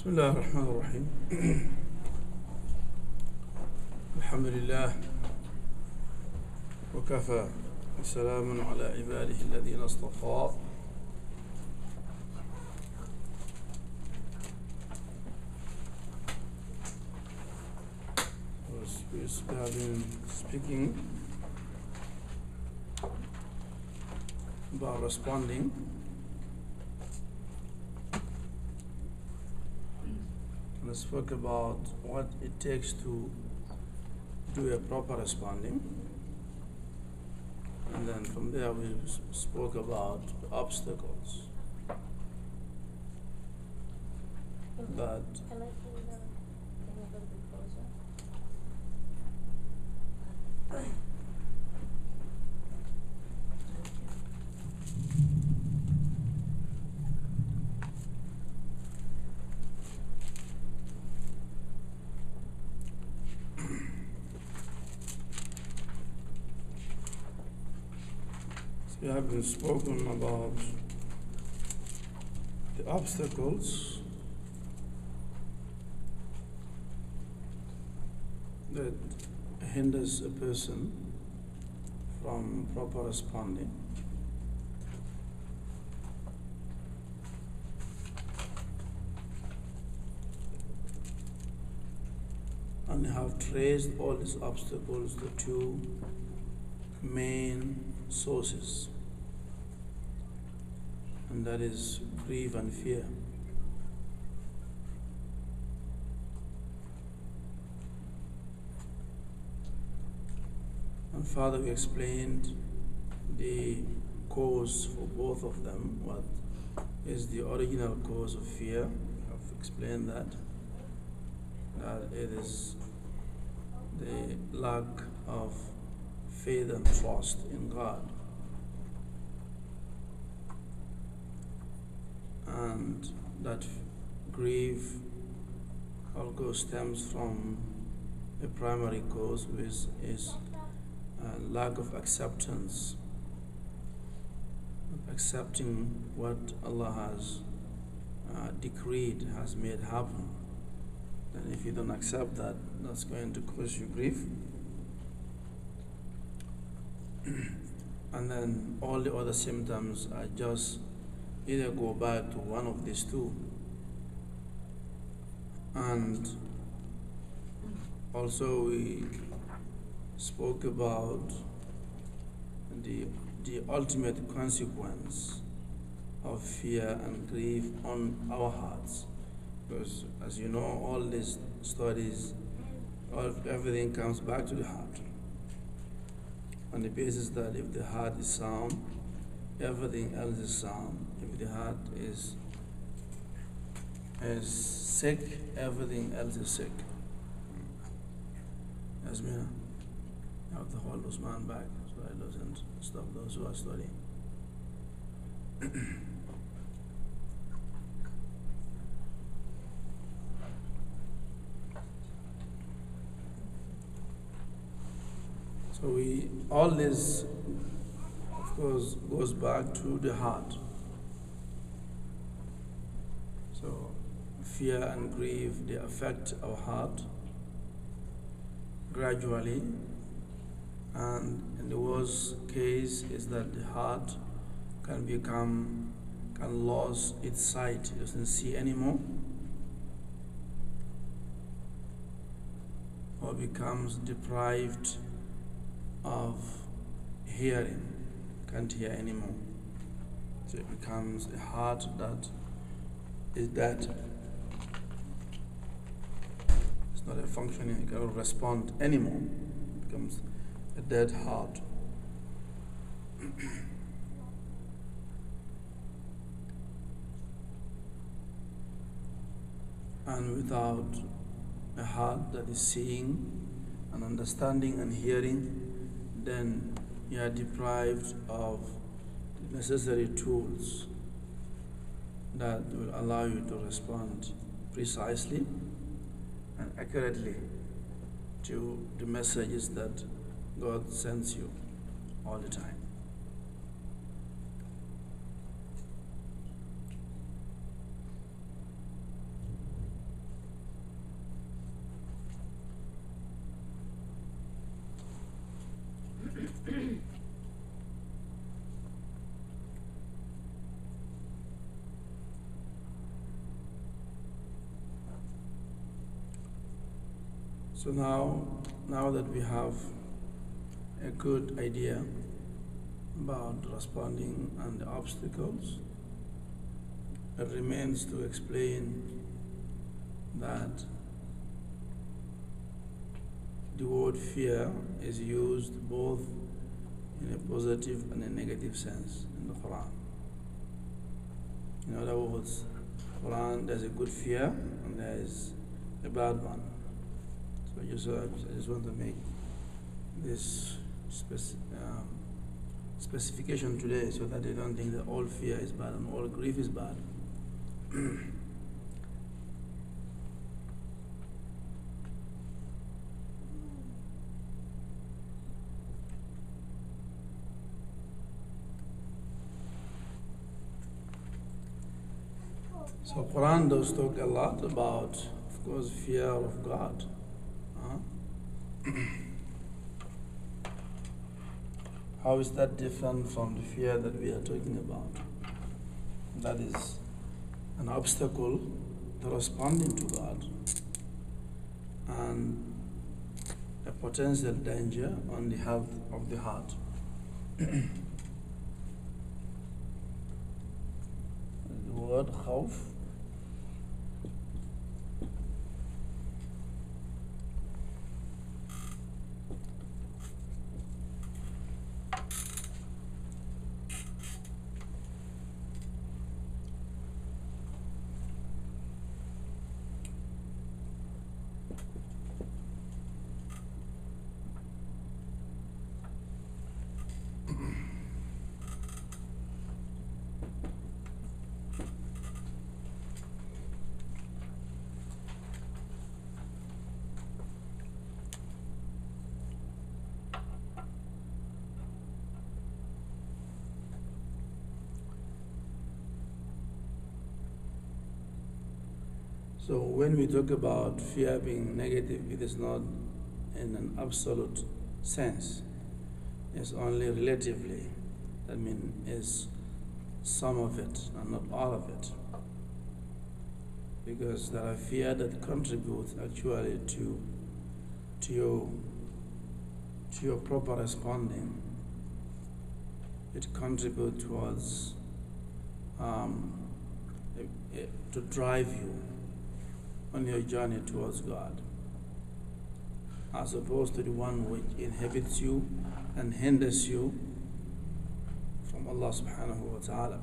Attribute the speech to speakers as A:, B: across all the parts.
A: بسم الله الرحمن الرحيم. الحمد لله وكفى وسلام على عباده الذين اصطفى. We have been speaking about responding. And I spoke about what it takes to do a proper responding. And then from there we spoke about the obstacles that
B: Can I bring the thing a little bit closer?
A: we have been spoken about the obstacles that hinders a person from proper responding. And have traced all these obstacles to two main sources, and that is grief and fear. And further we explained the cause for both of them, what is the original cause of fear. We have explained that it is the lack of faith and trust in God. And that grief also stems from a primary cause, which is a lack of acceptance, accepting what Allah has decreed, has made happen. And if you don't accept that, that's going to cause you grief. And then all the other symptoms are just either go back to one of these two. And also we spoke about the ultimate consequence of fear and grief on our hearts. Because as you know, all these studies, everything comes back to the heart. On the basis that if the heart is sound, everything else is sound. If the heart is sick, everything else is sick. Yasmina, you have to hold Usman back so I doesn't stop those who are studying. So all this, of course, goes back to the heart. So fear and grief, they affect our heart gradually, and in the worst case is that the heart can lose its sight, it doesn't see anymore, or becomes deprived of hearing, can't hear anymore. So it becomes a heart that is dead. It's not a functioning, it cannot respond anymore. It becomes a dead heart. And without a heart that is seeing and understanding and hearing, then you are deprived of the necessary tools that will allow you to respond precisely and accurately to the messages that God sends you all the time. So now that we have a good idea about responding and the obstacles, it remains to explain that the word fear is used both in a positive and a negative sense in the Quran. In other words, Quran, there's a good fear and there is a bad one. So I just want to make this specification today so that they don't think that all fear is bad and all grief is bad. So Quran does talk a lot about, of course, fear of God. How is that different from the fear that we are talking about? That is an obstacle to responding to God and a potential danger on the health of the heart. The word khawf So when we talk about fear being negative, it is not in an absolute sense. It's only relatively. That means it's some of it and not all of it. Because there are fear that contributes actually to your proper responding. It contributes towards to drive you on your journey towards God, as opposed to the one which inhibits you and hinders you from Allah subhanahu wa ta'ala.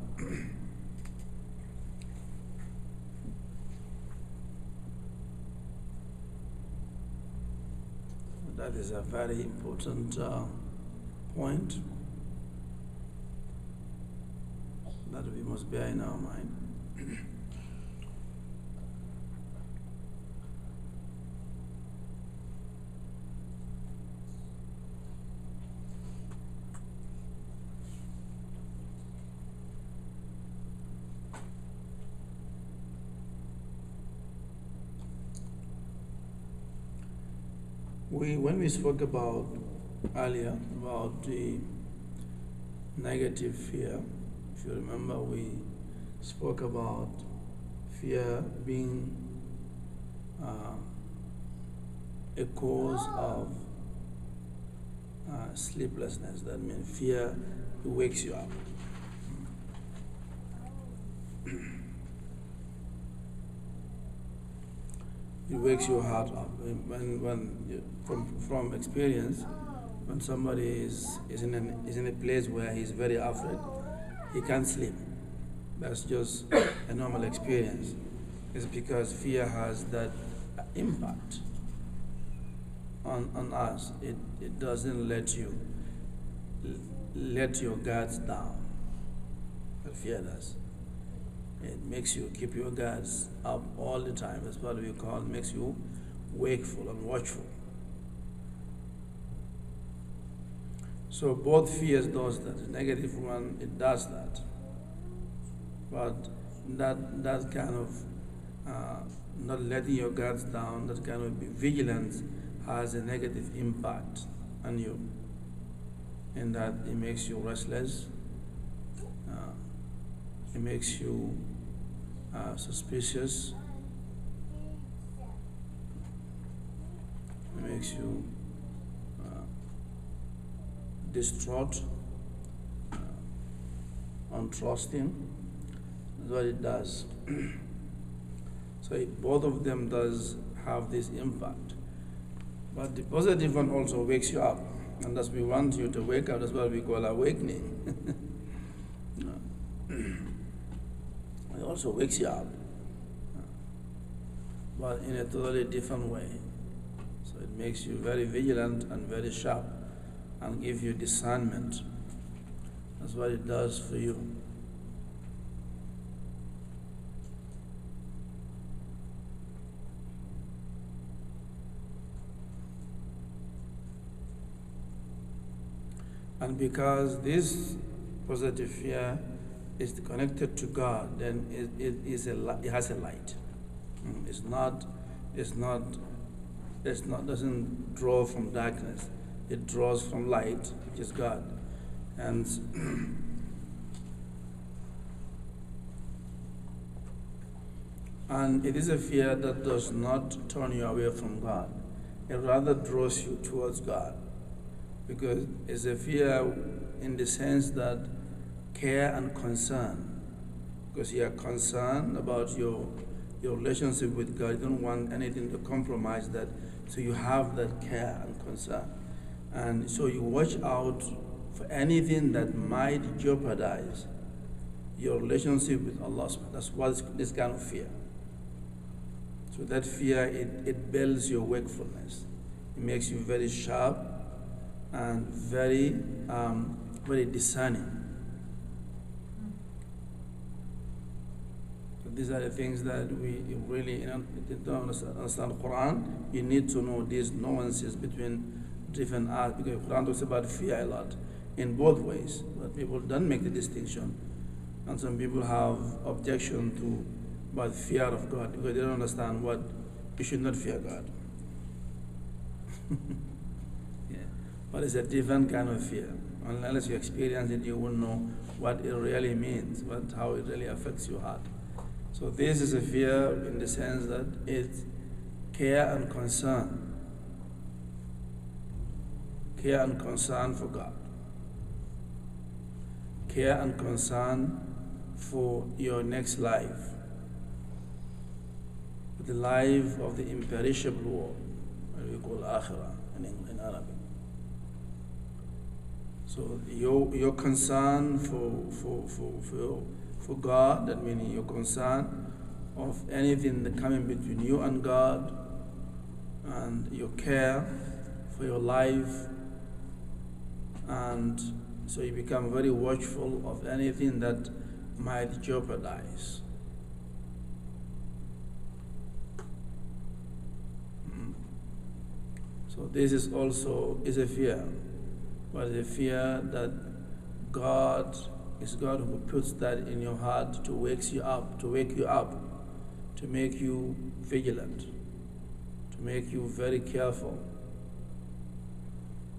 A: That is a very important point that we must bear in our mind. When we spoke about earlier about the negative fear, if you remember, we spoke about fear being a cause of sleeplessness. That means fear wakes you up. It wakes your heart up. From experience, when somebody is in a place where he's very afraid, he can't sleep. That's just a normal experience. It's because fear has that impact on us. It doesn't let your guards down. But fear does. It makes you keep your guards up all the time. That's what we call, makes you wakeful and watchful. So both fears does that. The negative one, it does that. But that kind of not letting your guards down, that kind of vigilance has a negative impact on you. in that it makes you restless, it makes you suspicious, it makes you distraught, untrusting. That's what it does. So both of them does have this impact. But the positive one also wakes you up. And thus we want you to wake up. That's what we call awakening. It also wakes you up. But in a totally different way. So it makes you very vigilant and very sharp and give you discernment. That's what it does for you. And because this positive fear is connected to God, then it has a light. Doesn't draw from darkness. It draws from light, which is God. And and it is a fear that does not turn you away from God. It rather draws you towards God. Because it's a fear in the sense that care and concern. Because you are concerned about your relationship with God. You don't want anything to compromise that. So you have that care and concern. And so you watch out for anything that might jeopardize your relationship with Allah. That's what this kind of fear. So that fear, it builds your wakefulness. It makes you very sharp and very discerning. So these are the things that we really don't understand the Quran. You need to know these nuances between different ayahs, because the Quran talks about fear a lot in both ways, but people don't make the distinction. And some people have objection to about fear of God because they don't understand what you should not fear God. But it's a different kind of fear. Unless you experience it, you won't know what it really means, how it really affects your heart. So this is a fear in the sense that it's care and concern. Care and concern for God. Care and concern for your next life. The life of the imperishable world, what we call akhirah in Arabic. So your concern for God, that means your concern of anything that coming between you and God, and your care for your life, and so you become very watchful of anything that might jeopardize. So this is also a fear. But the fear that God is God who puts that in your heart to wake you up, to make you vigilant, to make you very careful,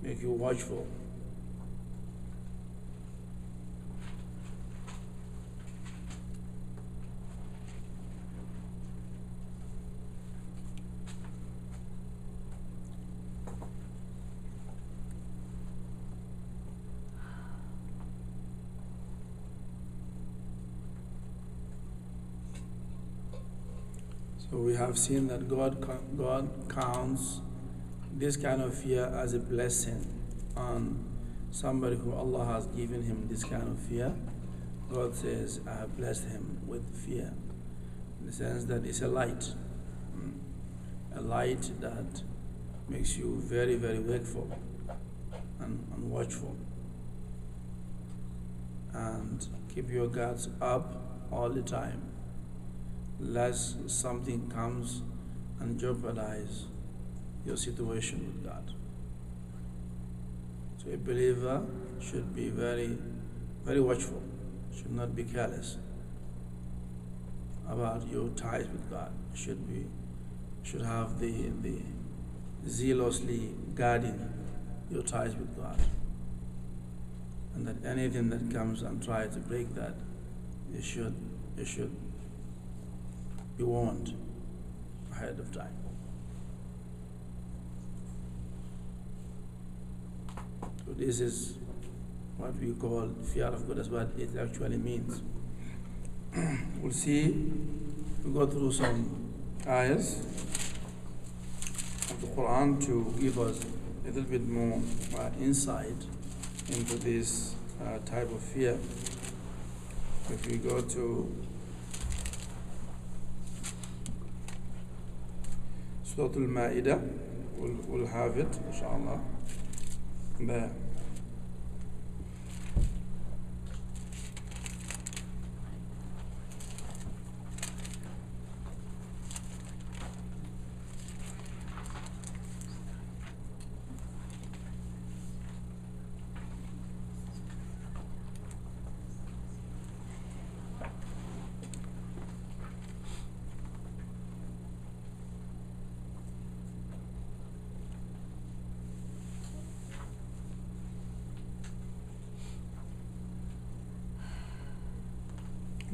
A: make you watchful. So we have seen that God counts this kind of fear as a blessing on somebody who Allah has given him this kind of fear. God says, I have blessed him with fear, in the sense that it's a light that makes you very, very wakeful and watchful, and keep your guards up all the time, lest something comes and jeopardize your situation with God. So a believer should be very, very watchful, should not be careless about your ties with God. Should have the zealously guarding your ties with God. and that anything that comes and tries to break that, you should be warned ahead of time. So this is what we call fear of God. That's what it actually means. We'll see, we'll go through some ayahs of the Quran to give us a little bit more insight into this type of fear. If we go to Surah Al-Ma'idah, we'll have it, inshallah, there.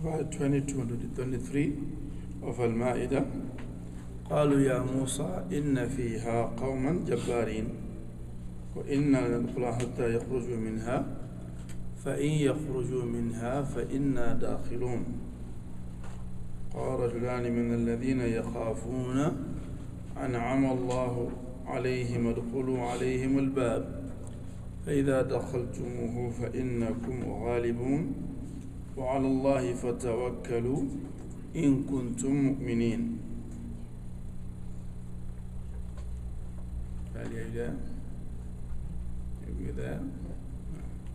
A: Verse 22 and 23 of Al-Ma'idah. قالوا يا موسى إن فيها قوما جبارين وإنا لندخلها حتى يخرجوا منها فإن يخرجوا منها فإنا داخلون قال رجلان من الذين يخافون أنعم الله عليهم ادخلوا عليهم الباب فإذا دخلتموه فإنكم غالبون وعلى الله فتوكلوا إن كنتم مؤمنين. Are you there? Are you there?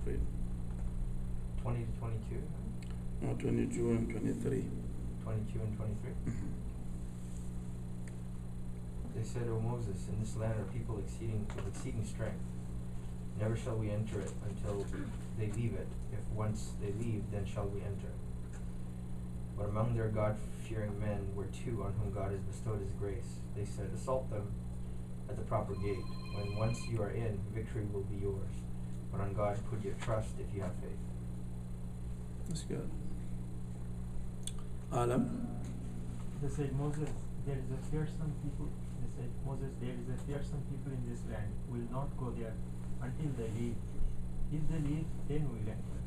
A: Great.
C: 20 to 22?
A: No, 22 and 23.
C: 22 and 23? They said, O Moses, in this land are people with exceeding strength. Never shall we enter it until they leave it. If once they leave, then shall we enter. But among their God-fearing men were two on whom God has bestowed his grace. They said, assault them at the proper gate. When once you are in, victory will be yours. But on God put your trust if you have faith.
A: That's good. Alam?
D: They said, Moses, there is a fearsome people. They said, Moses, there is a fearsome people in this land. Will not go there until they leave. If they leave, then we will enter.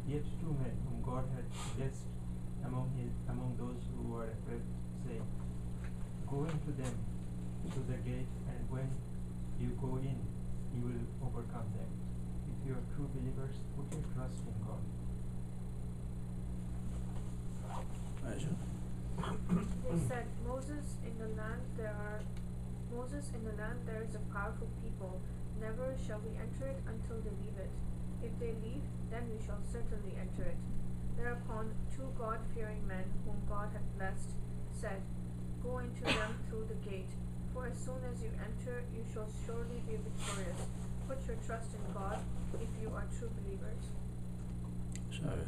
D: Yet two men whom God had blessed among those who were afraid say, go into them to the gate, and when you go in, you will overcome them. If you are true believers, put your trust in God.
A: Aisha?
B: They said, Moses, in the land there is a powerful people. Never shall we enter it until they leave it. If they leave, then we shall certainly enter it. Thereupon two God-fearing men whom God had blessed said, go into them through the gate, for as soon as you enter, you shall surely be victorious. Put your trust in God if you are true believers.
A: Sorry.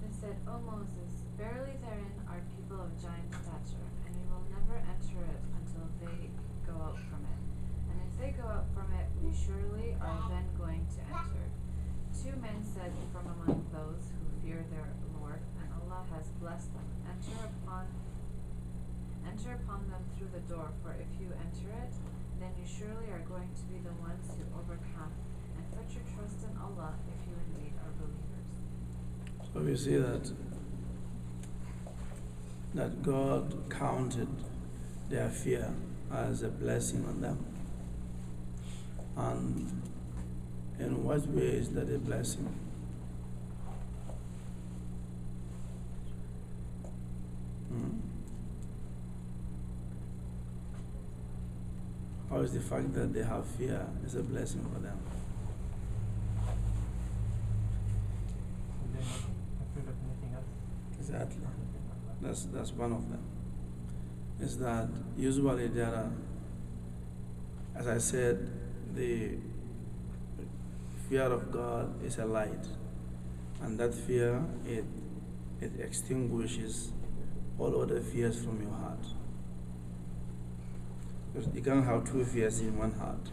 E: They said, O Moses, verily therein are people of giant stature, and we will never enter it until they go out from it. And if they go out from it, we surely are then going to enter. Two men said from among those who fear their Lord, and Allah has blessed them, enter upon them through the door, for if you enter it, then you surely are going to be the ones who overcome, and put your trust in Allah if you indeed are believers.
A: So we see that God counted their fear as a blessing on them. And in what way is that a blessing? How is the fact that they have fear is a blessing for them?
D: They're not afraid of anything else.
A: Exactly. That's one of them. Is that usually there are, as I said, the fear of God is a light, and that fear it extinguishes all other fears from your heart. Because you can't have two fears in one heart.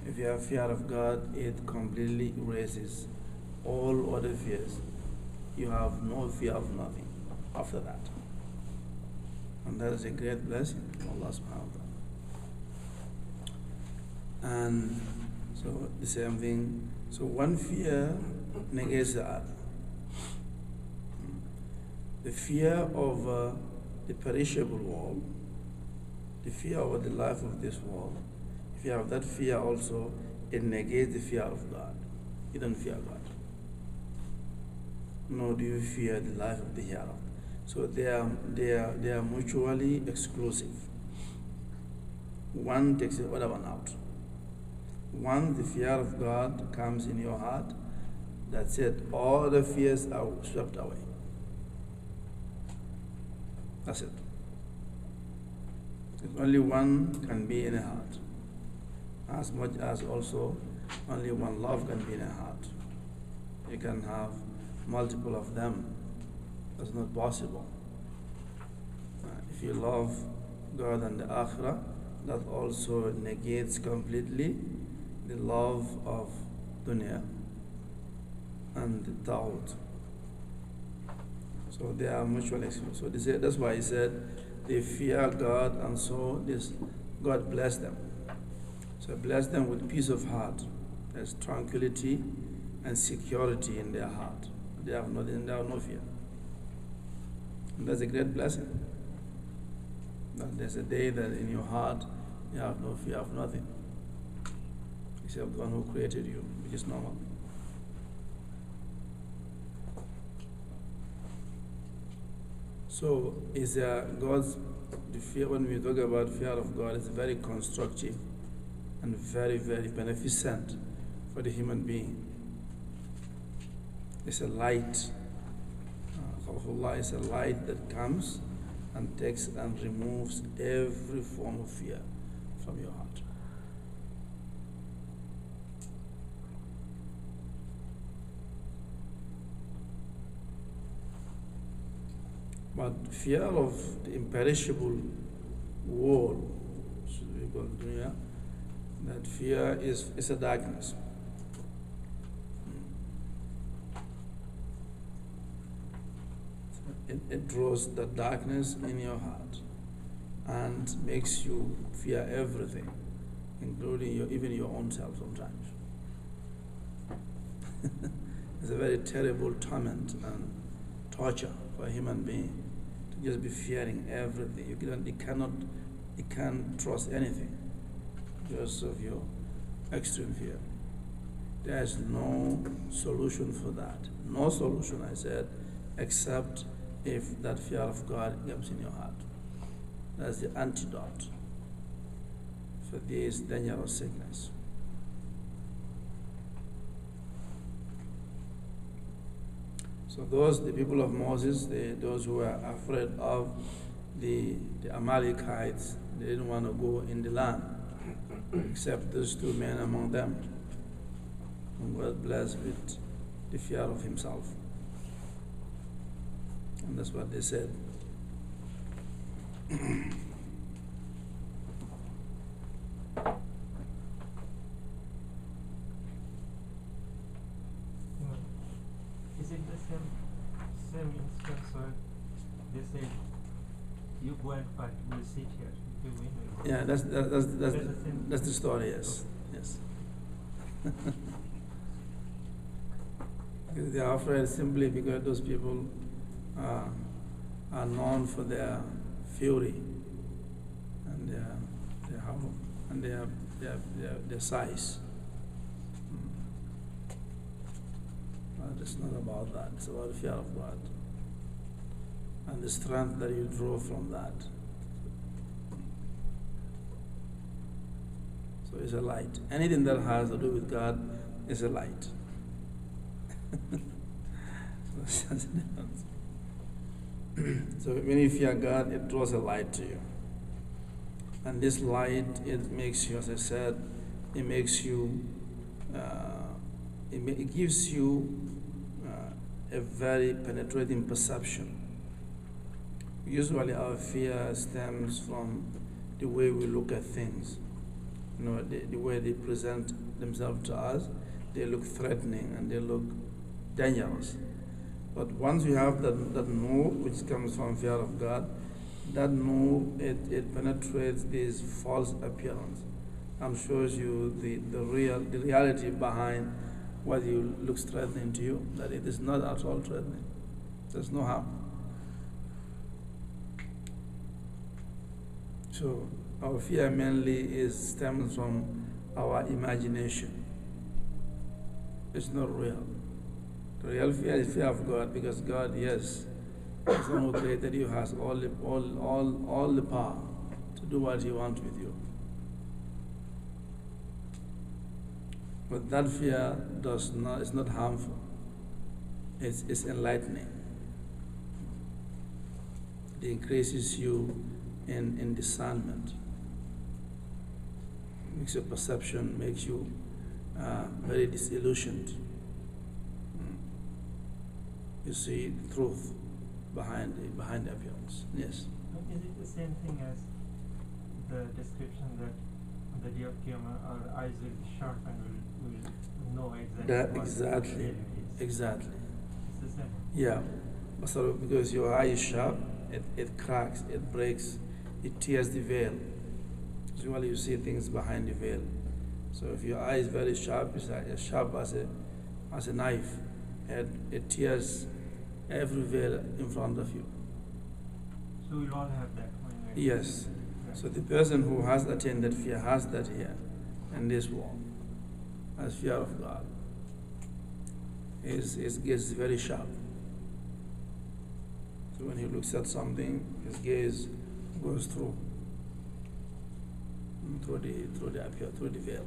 A: If you have fear of God, it completely erases all other fears. You have no fear of nothing after that. And that is a great blessing from Allah subhanahu wa ta'ala. And so the same thing. So one fear negates the other. The fear of the perishable world, the fear of the life of this world, if you have that fear also, it negates the fear of God. You don't fear God. Nor do you fear the life of the hereafter. So they are mutually exclusive. One takes the other one out. Once the fear of God comes in your heart, that's it. All the fears are swept away. That's it. Because only one can be in a heart. As much as also only one love can be in a heart. You can have multiple of them. That's not possible. If you love God and the Akhirah, that also negates completely the love of dunya and the Tawud. So they are mutually exclusive. So that's why he said they fear God, and so this God bless them. So bless them with peace of heart. There's tranquility and security in their heart. They have no fear. And that's a great blessing. That there's a day that in your heart you have no fear of nothing except the one who created you, which is normal. So is God's the fear, when we talk about fear of God, it's very constructive and very, very beneficent for the human being. It's a light. Khawfullah is a light that comes and takes and removes every form of fear from your heart. But fear of the imperishable world, should we call it dunya, that fear is a darkness. It draws the darkness in your heart and makes you fear everything, including even your own self sometimes. It's a very terrible torment and torture for a human being to just be fearing everything. You can't trust anything because of your extreme fear. There is no solution for that. No solution, I said, except if that fear of God comes in your heart. That's the antidote for this dangerous sickness. So the people of Moses, those who were afraid of the Amalekites, they didn't want to go in the land, except those two men among them, whom God blessed with the fear of himself. And that's what they said.
D: Is it the same instance where they say, you go and fight, we'll sit here. If you win, we'll go.
A: Yeah, that's the story, yes. Yes. They are afraid simply because those people are known for their fury and their havoc and their size. But it's not about that. It's about the fear of God and the strength that you draw from that. So it's a light. Anything that has to do with God is a light. So when you fear God, it draws a light to you. And this light, it makes you, as I said, it makes you, it gives you a very penetrating perception. Usually our fear stems from the way we look at things. the way they present themselves to us, they look threatening and they look dangerous. But once you have that nur, which comes from fear of God, that nur, it penetrates this false appearance and shows you the reality behind what you looks threatening to you, that it is not at all threatening. There's no harm. So our fear mainly stems from our imagination. It's not real. The real fear is fear of God, because God, yes, is the one who created you, has all the power to do what He wants with you. But that fear is not harmful. It's enlightening. It increases you in discernment. Makes your perception, makes you very disillusioned. You see truth behind the appearance. Yes.
D: Is it the same thing as the description that on the day of Qiyamah our eyes will be sharp and will know exactly what it is?
A: Exactly.
D: It's the same.
A: Yeah. So because your eye is sharp, it cracks, it breaks, it tears the veil. Usually you see things behind the veil. So if your eye is very sharp, it's as sharp as a knife, and it tears every veil in front of you.
D: So we'll all have that when we're
A: Yes. So the person who has attained that fear has that here in this world, as fear of God. His gaze is very sharp. So when he looks at something, his gaze goes through the veil.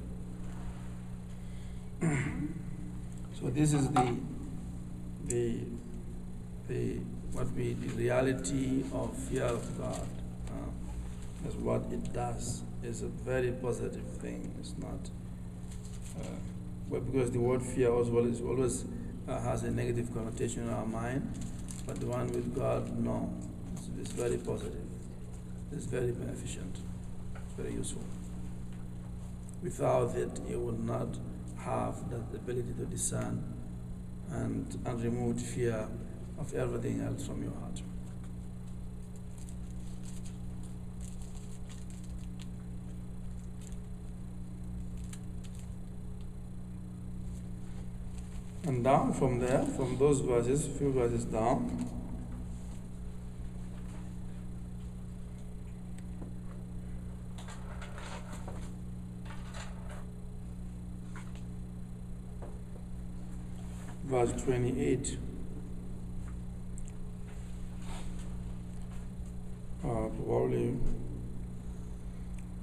A: So this is the reality of fear of God. That's what it does. It's a very positive thing. It's not, but because the word fear always has a negative connotation in our mind, but the one with God, no, it's very positive. It's very beneficent. It's very useful. Without it, you will not have that ability to discern and remove the fear of everything else from your heart. And down from there, from those verses, few verses down, verse 28. Probably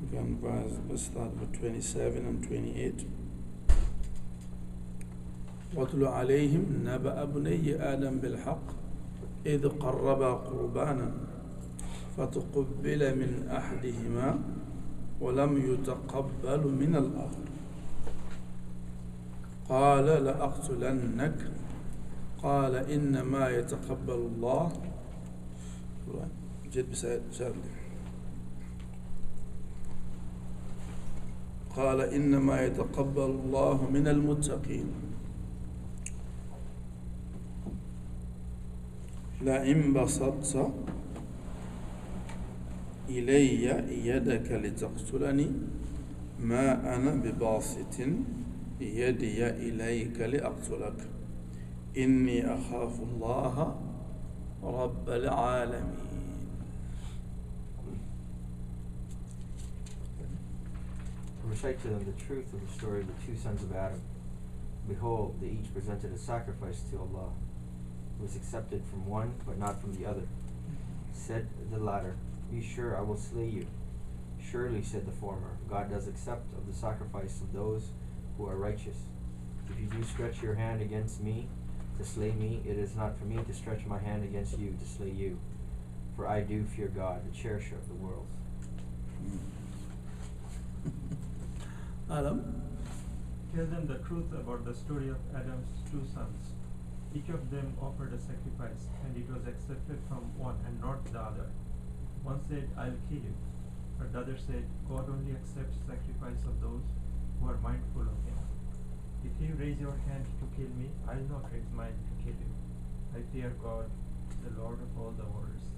A: we can start with 27 and 28. واتل عليهم نبأ ابني آدم بالحق إذ قربا قربانا فتقبل من أحدهما ولم يتقبل من الآخر قال لأقتلنك قال إنما يتقبل الله جد بسبب قال إنما يتقبل الله من المتقين لئن بسطت إلي يدك لتقتلني ما أنا بباسط يدي إليك لأقتلك إني أخاف الله رب العالمين.
C: Recite to them the truth of the story of the two sons of Adam. Behold, they each presented a sacrifice to Allah. It was accepted from one, but not from the other. Said the latter, "Be sure I will slay you." Surely, said the former, God does accept of the sacrifice of those who are righteous. If you do stretch your hand against me to slay me, it is not for me to stretch my hand against you to slay you. For I do fear God, the cherisher of the world.
A: Adam?
D: Tell them the truth about the story of Adam's two sons. Each of them offered a sacrifice, and it was accepted from one and not the other. One said, "I'll kill you." But the other said, God only accepts sacrifice of those who are mindful of him. If you raise your hand to kill me, I will not raise mine to kill you. I fear God, the Lord of all the worlds.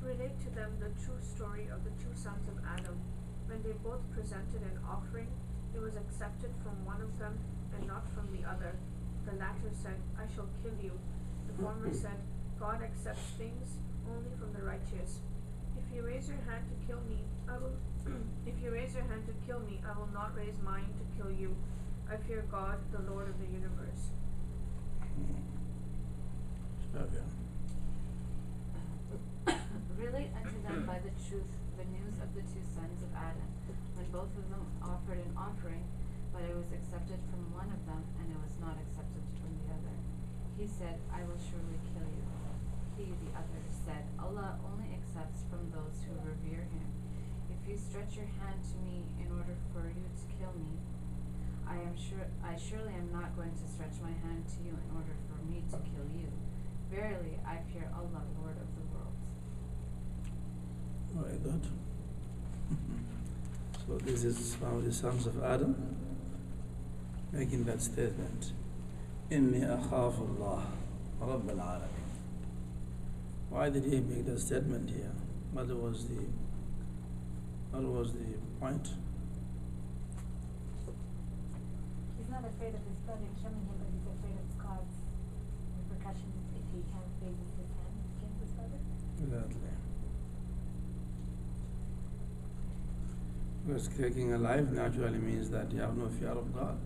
B: Relate to them the true story of the two sons of Adam. When they both presented an offering, it was accepted from one of them and not from the other. The latter said, I shall kill you. The former said, God accepts things only from the righteous. If you raise your hand to kill me, I will not raise mine to kill you. I fear God, the Lord of the universe.
A: Okay.
E: Relate unto them by the truth the news of the two sons of Adam, when both of them offered an offering, but it was accepted from one of them, and it was not accepted from the other. He said, I will surely kill you. He, the other, said, Allah only accepts from those who revere him. If you stretch your hand to me in order for you to kill me, I surely am not going to stretch my hand to you in order for me to kill you. Verily, I fear Allah, Lord of the worlds.
A: Very good. So this is one of the sons of Adam making that statement. Inni akhafu Allah, Rabb al-Alamin. Why did he make that statement here? What was the point?
F: He's not afraid of his brother killing him, but he's afraid of God's repercussions if he raises his hand against his brother.
A: Exactly. Because taking a life naturally means that you have no fear of God.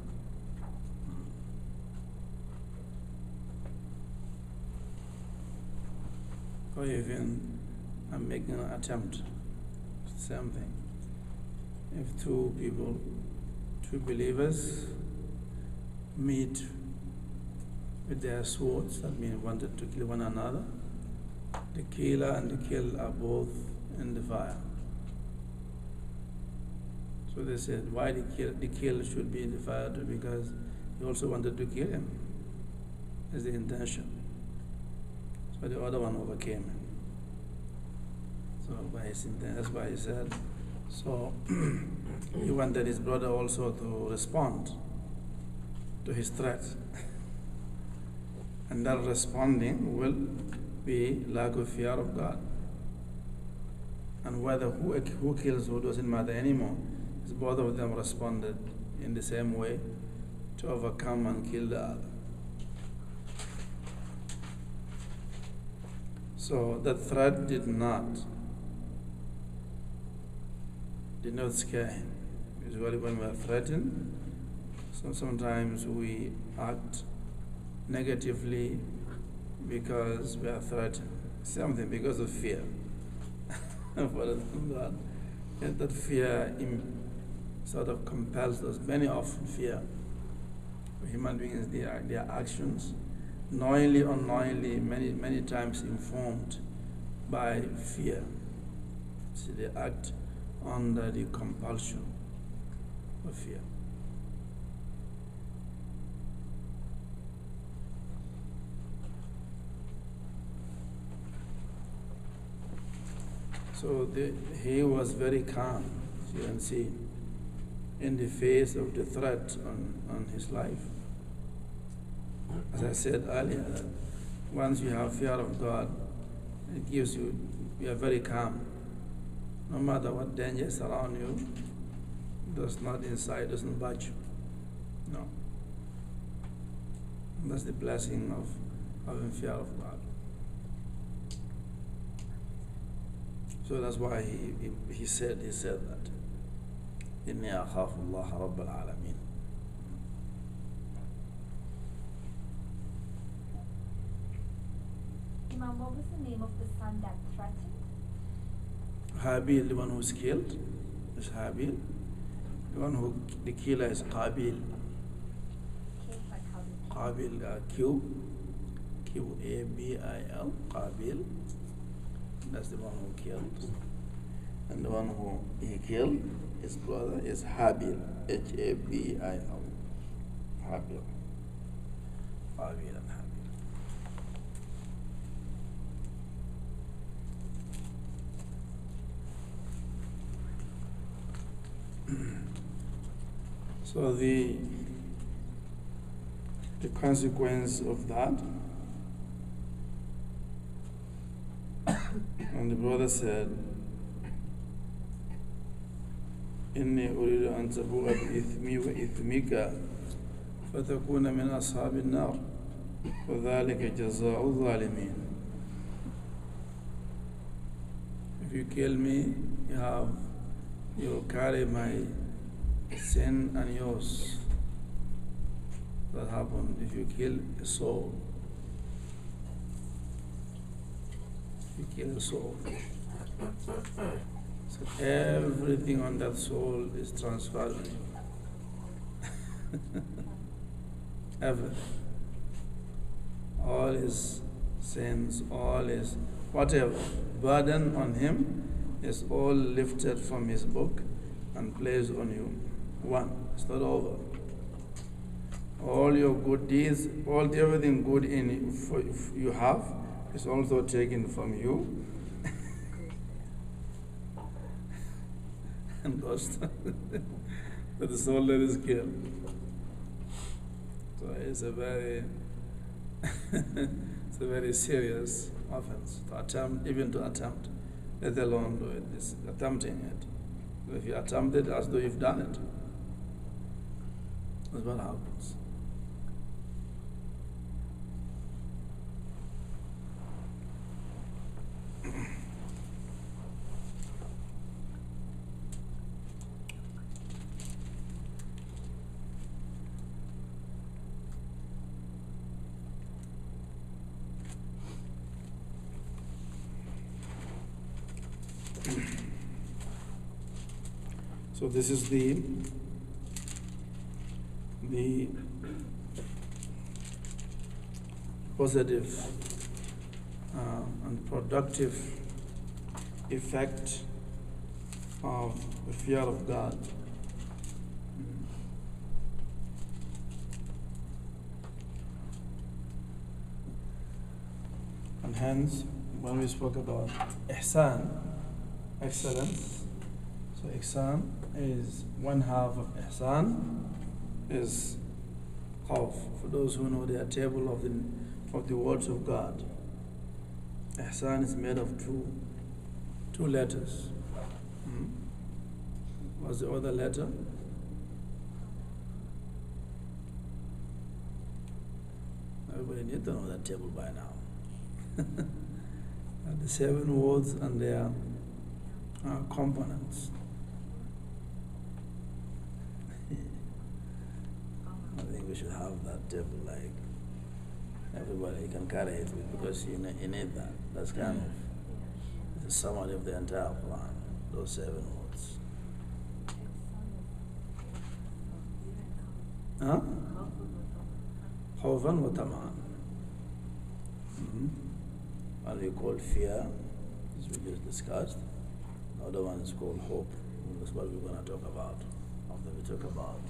A: Or even I'm making an attempt, same thing. If two believers meet with their swords, that means wanted to kill one another, the killer and the killed are both in the fire. So they said, why the kill should be in the fire too? Because he also wanted to kill him. That's the intention. So the other one overcame him. So by his intent, that's why he said, so he wanted his brother also to respond to his threat. And that responding will be lack of fear of God. And whether who kills who doesn't matter anymore. Both of them responded in the same way to overcome and kill the other. So that threat did not scare him. Usually when we are threatened, sometimes we act negatively because we are threatened. Something because of fear. And that fear sort of compels us. Many often fear. Human beings, their actions, knowingly or unknowingly, many times informed by fear. See, they act under the compulsion of fear. So he was very calm, as you can see, in the face of the threat on his life. As I said earlier, that once you have fear of God, it gives you are very calm. No matter what danger is around you, does not budge you. No. And that's the blessing of having fear of God. So that's why he said that. إني أخاف الله رب العالمين.
F: Imam, what was the name of the son that threatened?
A: Habil, the one who's killed, is Habil. The killer is Qabil.
F: Okay, like how did he
A: Qabil, Qabil, Qabil. That's the one who killed. And the one who he killed, his brother, is Habil, Habil. Habil. Qabil and Habil. So the consequence of that, and the brother said, إني أريد أن تبوء بإثمي وإثمك فتكون من أصحاب النار وذلك جزاء الظالمين. If you kill me, you carry my sin and yours. That happened if you kill a soul. You kill a soul. So everything on that soul is transferred on you. Everything. All his sins, all his whatever burden on him is all lifted from his book and placed on you. One. It's not over. All your good deeds, everything good you have is also taken from you and goes to the soul that is killed. So it's a very it's a very serious offense to attempt, let alone do it. This attempting it. If you attempt it as though you've done it, that's what happens. So this is the positive and productive effect of the fear of God. And hence, when we spoke about ihsan, excellence, so ihsan is one half of ihsan is khawf. For those who know the table of the words of God, ihsan is made of two letters. What's the other letter? Everybody needs to know that table by now. The 7 words and their components. I think we should have that table, like everybody can carry it because you need that. That's kind of the summary of the entire Quran, those 7 words. Huh? Khawfan wa tama'an. One we call fear, as we just discussed. The other one is called hope. That's what we're going to talk about after we talk about.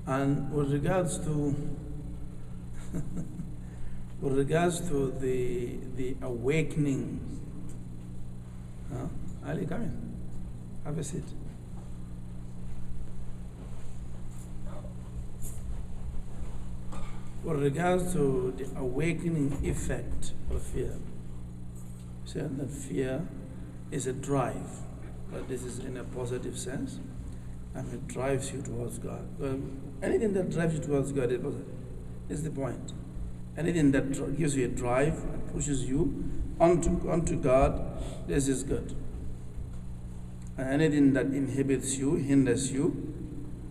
A: And with regards to the awakening, Ali, come in, have a seat. With regards to the awakening effect of fear, saying that fear is a drive, but this is in a positive sense, and it drives you towards God. Well, anything that drives you towards God is positive. Is the point. Anything that gives you a drive and pushes you onto God, this is good. And anything that inhibits you, hinders you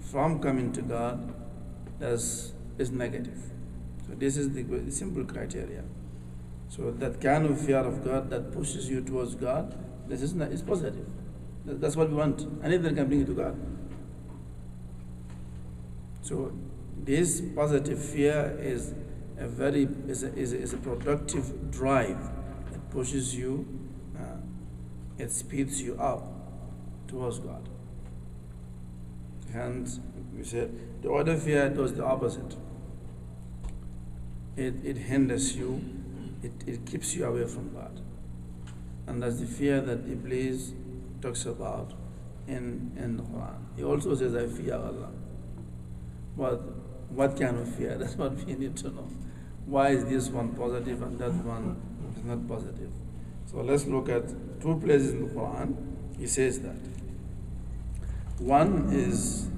A: from coming to God, is negative. So this is the simple criteria. So that kind of fear of God that pushes you towards God, this is positive. That's what we want. Anything that can bring you to God. So this positive fear is a productive drive that pushes you it speeds you up towards God. And we said the other fear does the opposite. It hinders you, it keeps you away from God. And that's the fear that Iblis talks about in the Quran. He also says, I fear Allah. But what kind of fear? That's what we need to know. Why is this one positive and that one is not positive? So let's look at two places in the Quran. He says that. One is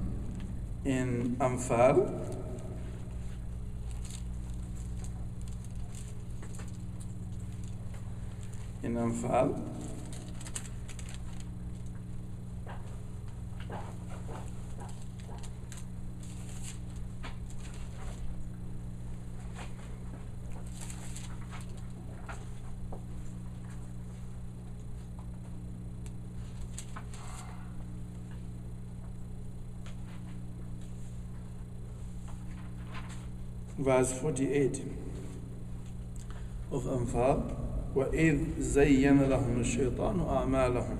A: in Anfal. In Anfal. Verse 48 of Anfal. وإذ زين لهم الشيطان أعمالهم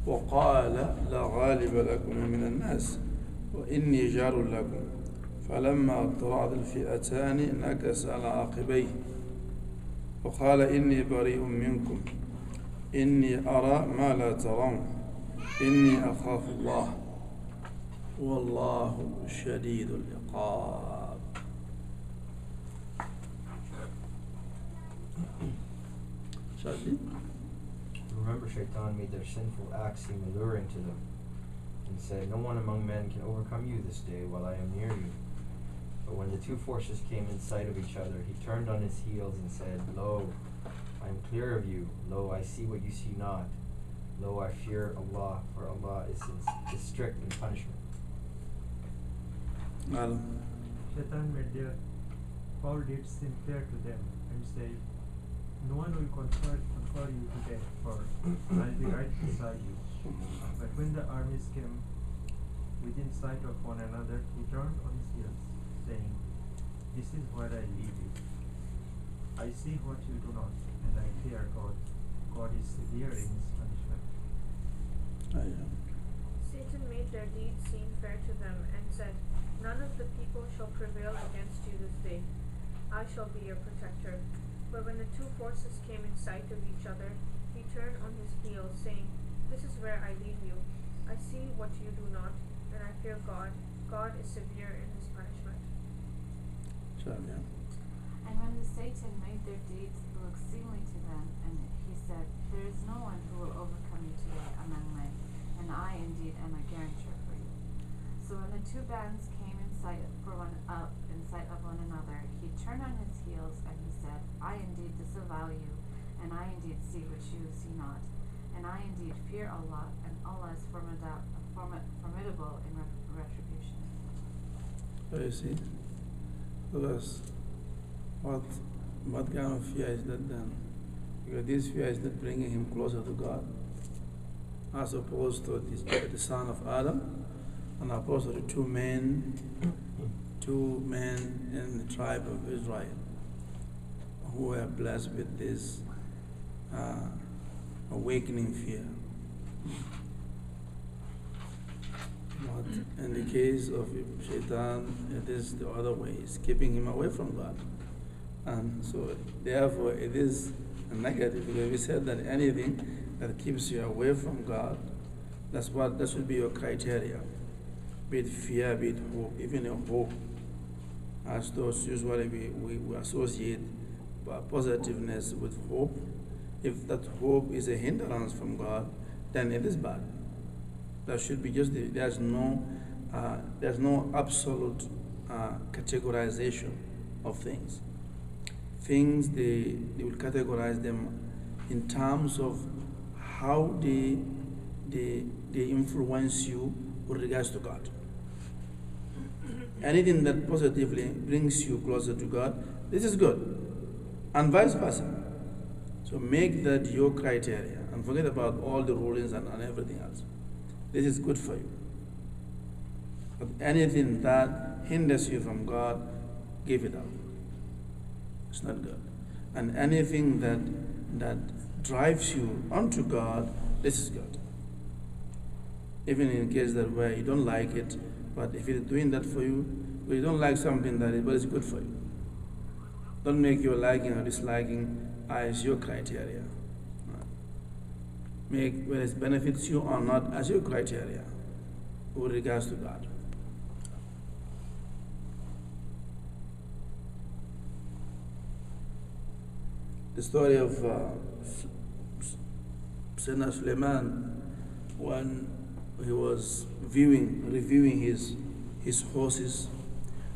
A: وقال لا غالب لكم من الناس وإني جار لكم فلما طلعت الفئتان نكس على عقبيه وقال إني بريء منكم إني أرى ما لا ترون إني أخاف الله والله شديد العقاب.
C: Remember, Shaitan made their sinful acts seem alluring to them, and said, no one among men can overcome you this day while I am near you. But when the two forces came in sight of each other, he turned on his heels and said, Lo, I am clear of you. Lo, I see what you see not. Lo, I fear Allah, for Allah is strict in punishment.
D: Shaitan made their foul deeds seem fair to them and said, no one will confer you to death, for I'll be right beside you. But when the armies came within sight of one another, he turned on his heels, saying, this is where I leave you. I see what you do not, and I fear God. God is severe in his punishment.
B: Satan made their deeds seem fair to them and said, none of the people shall prevail against you this day. I shall be your protector. But when the two forces came in sight of each other, he turned on his heel, saying, this is where I leave you. I see what you do not, and I fear God. God is severe in his punishment.
E: And when the Satan made their deeds look seemly to them, and he said, there is no one who will overcome you today among men, and I indeed am a guarantor for you. So when the two bands came in sight of one another, he turned on his heels, and he said, I indeed disavow you, and I indeed see what you see not, and I indeed fear Allah, and Allah is formidable in retribution.
A: So you see, because what kind of fear is that then? Because this fear is not bringing him closer to God, as opposed to the son of Adam, and opposed to the two men in the tribe of Israel who were blessed with this awakening fear. But in the case of Shaitan, it is the other way. It's keeping him away from God. And so therefore it is a negative, because we said that anything that keeps you away from God, that should be your criteria. Be it fear, be it hope, even your hope. As those usually we associate positiveness with hope. If that hope is a hindrance from God, then it is bad. There should be there's no absolute categorization of things. Things they will categorize them in terms of how they influence you with regards to God. Anything that positively brings you closer to God, this is good, and vice versa. So make that your criteria and forget about all the rulings and everything else. This is good for you. But anything that hinders you from God, give it up. It's not good. And anything that drives you unto God, this is good. Even in case that where you don't like it, but if it's doing that for you, or you don't like something that is, but it's good for you. Don't make your liking or disliking as your criteria. Make whether it benefits you or not as your criteria with regards to God. The story of Sayyidina Suleiman, when he was reviewing his horses,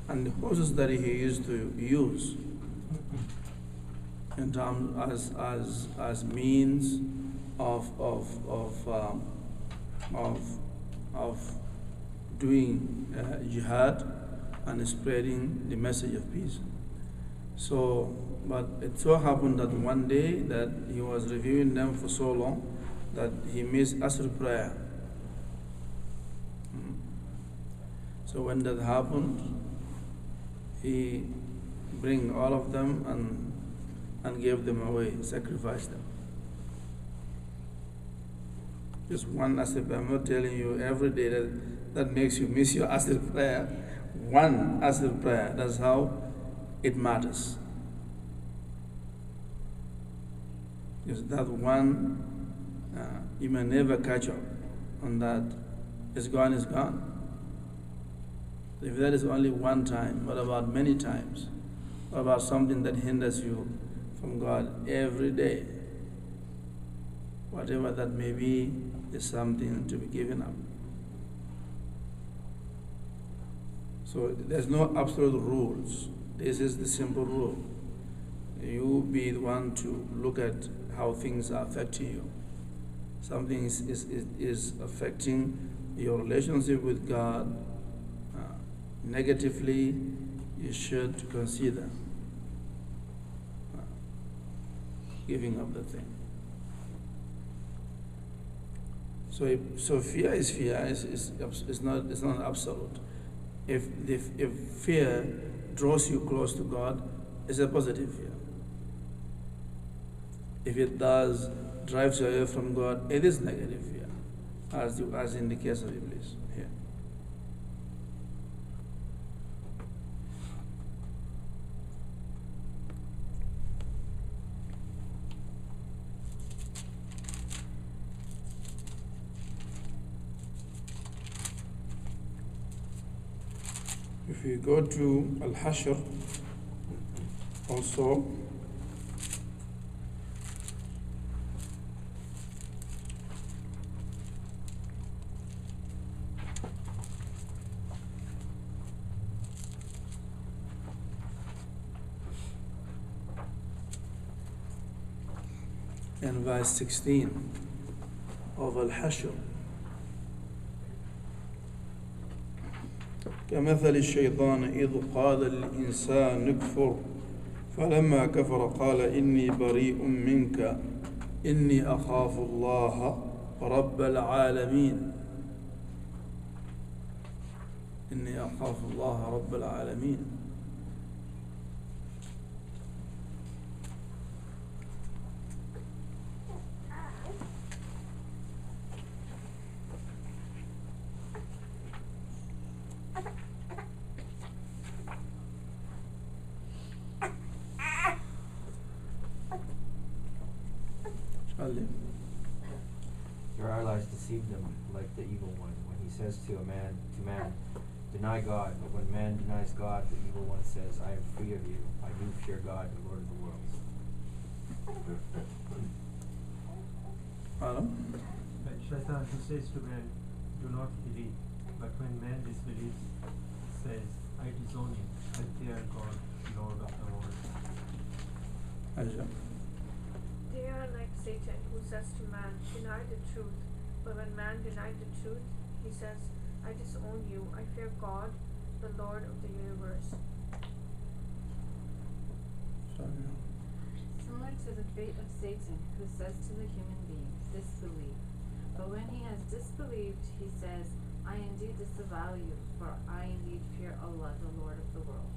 A: and the horses that he used to use in terms as means of doing jihad and spreading the message of peace. So, but it so happened that one day that he was reviewing them for so long that he missed Asr prayer. So when that happened, he bring all of them and gave them away, sacrificed them. Just one Asr prayer. I'm not telling you every day that makes you miss your Asr prayer. One Asr prayer, that's how it matters. Because that one, you may never catch up on that. It's gone, it's gone. If that is only one time, what about many times? What about something that hinders you from God every day? Whatever that may be is something to be given up. So there's no absolute rules. This is the simple rule. You be the one to look at how things are affecting you. Something is affecting your relationship with God negatively, you should consider giving up the thing. So fear is fear. It's not absolute. If fear draws you close to God, it's a positive fear. If it does drives you away from God, it is negative fear, as in the case of Iblis here. If we go to Al-Hashr also, in verse 16 of Al-Hashr, كمثل الشيطان إذ قال للإنسان اكفر فلما كفر قال إني بريء منك إني أخاف الله رب العالمين إني أخاف الله رب العالمين.
C: Your allies deceive them like the evil one. When he says to man, deny God, but when man denies God, the evil one says, I am free of you. I do fear God, the Lord of the worlds.
D: Shaitan, who says to man, do not believe, but when man disbelieves, says, I disown you, I fear God, Lord of the world.
B: They are like Satan, who says to man, deny the truth. But when man denied the truth, he says, I disown you, I fear God, the Lord of the universe.
E: Similar to the fate of Satan, who says to the human being, disbelieve. But when he has disbelieved, he says, I indeed disavow you, for I indeed fear Allah, the Lord of the world.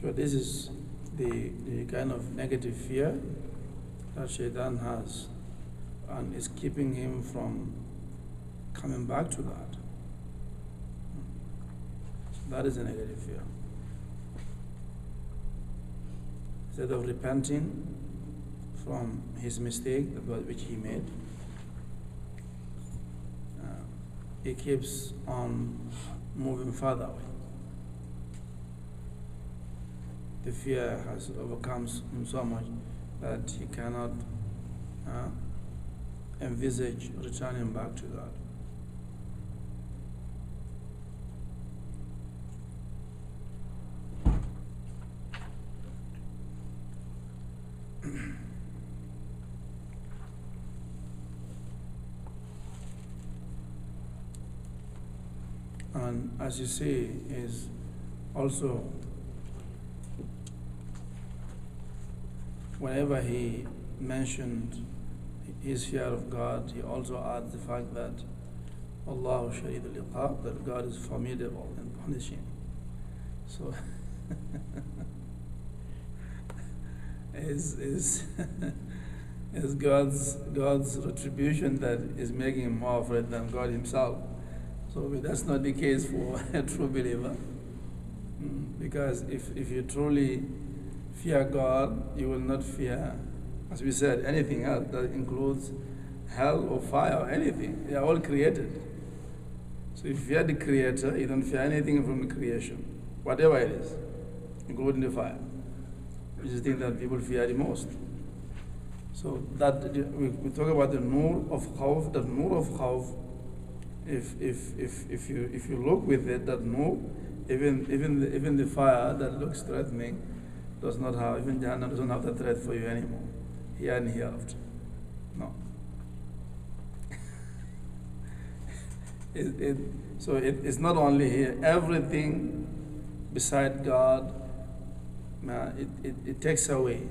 A: So this is the kind of negative fear that Shaitan has and is keeping him from coming back to God. So that is a negative fear. Instead of repenting from his mistake which he made, he keeps on moving further away. The fear has overcome him so much that he cannot envisage returning back to God. And as you see, is also whenever he mentioned his fear of God, he also adds the fact that Allah Shadid al-Iqab, that God is formidable and punishing. So is God's retribution that is making him more afraid than God himself. So that's not the case for a true believer. Because if you truly fear God, you will not fear, as we said, anything else that includes hell or fire or anything. They are all created. So if you fear the Creator, you don't fear anything from the creation, whatever it is, including the fire, which is the thing that people fear the most. So that we talk about the nur of khawf. That nur of khawf, if you look with it, that nur, even the fire that looks threatening does not have, even Jahannam doesn't have the threat for you anymore, here and hereafter. No. So it's not only here. Everything beside God, it takes away.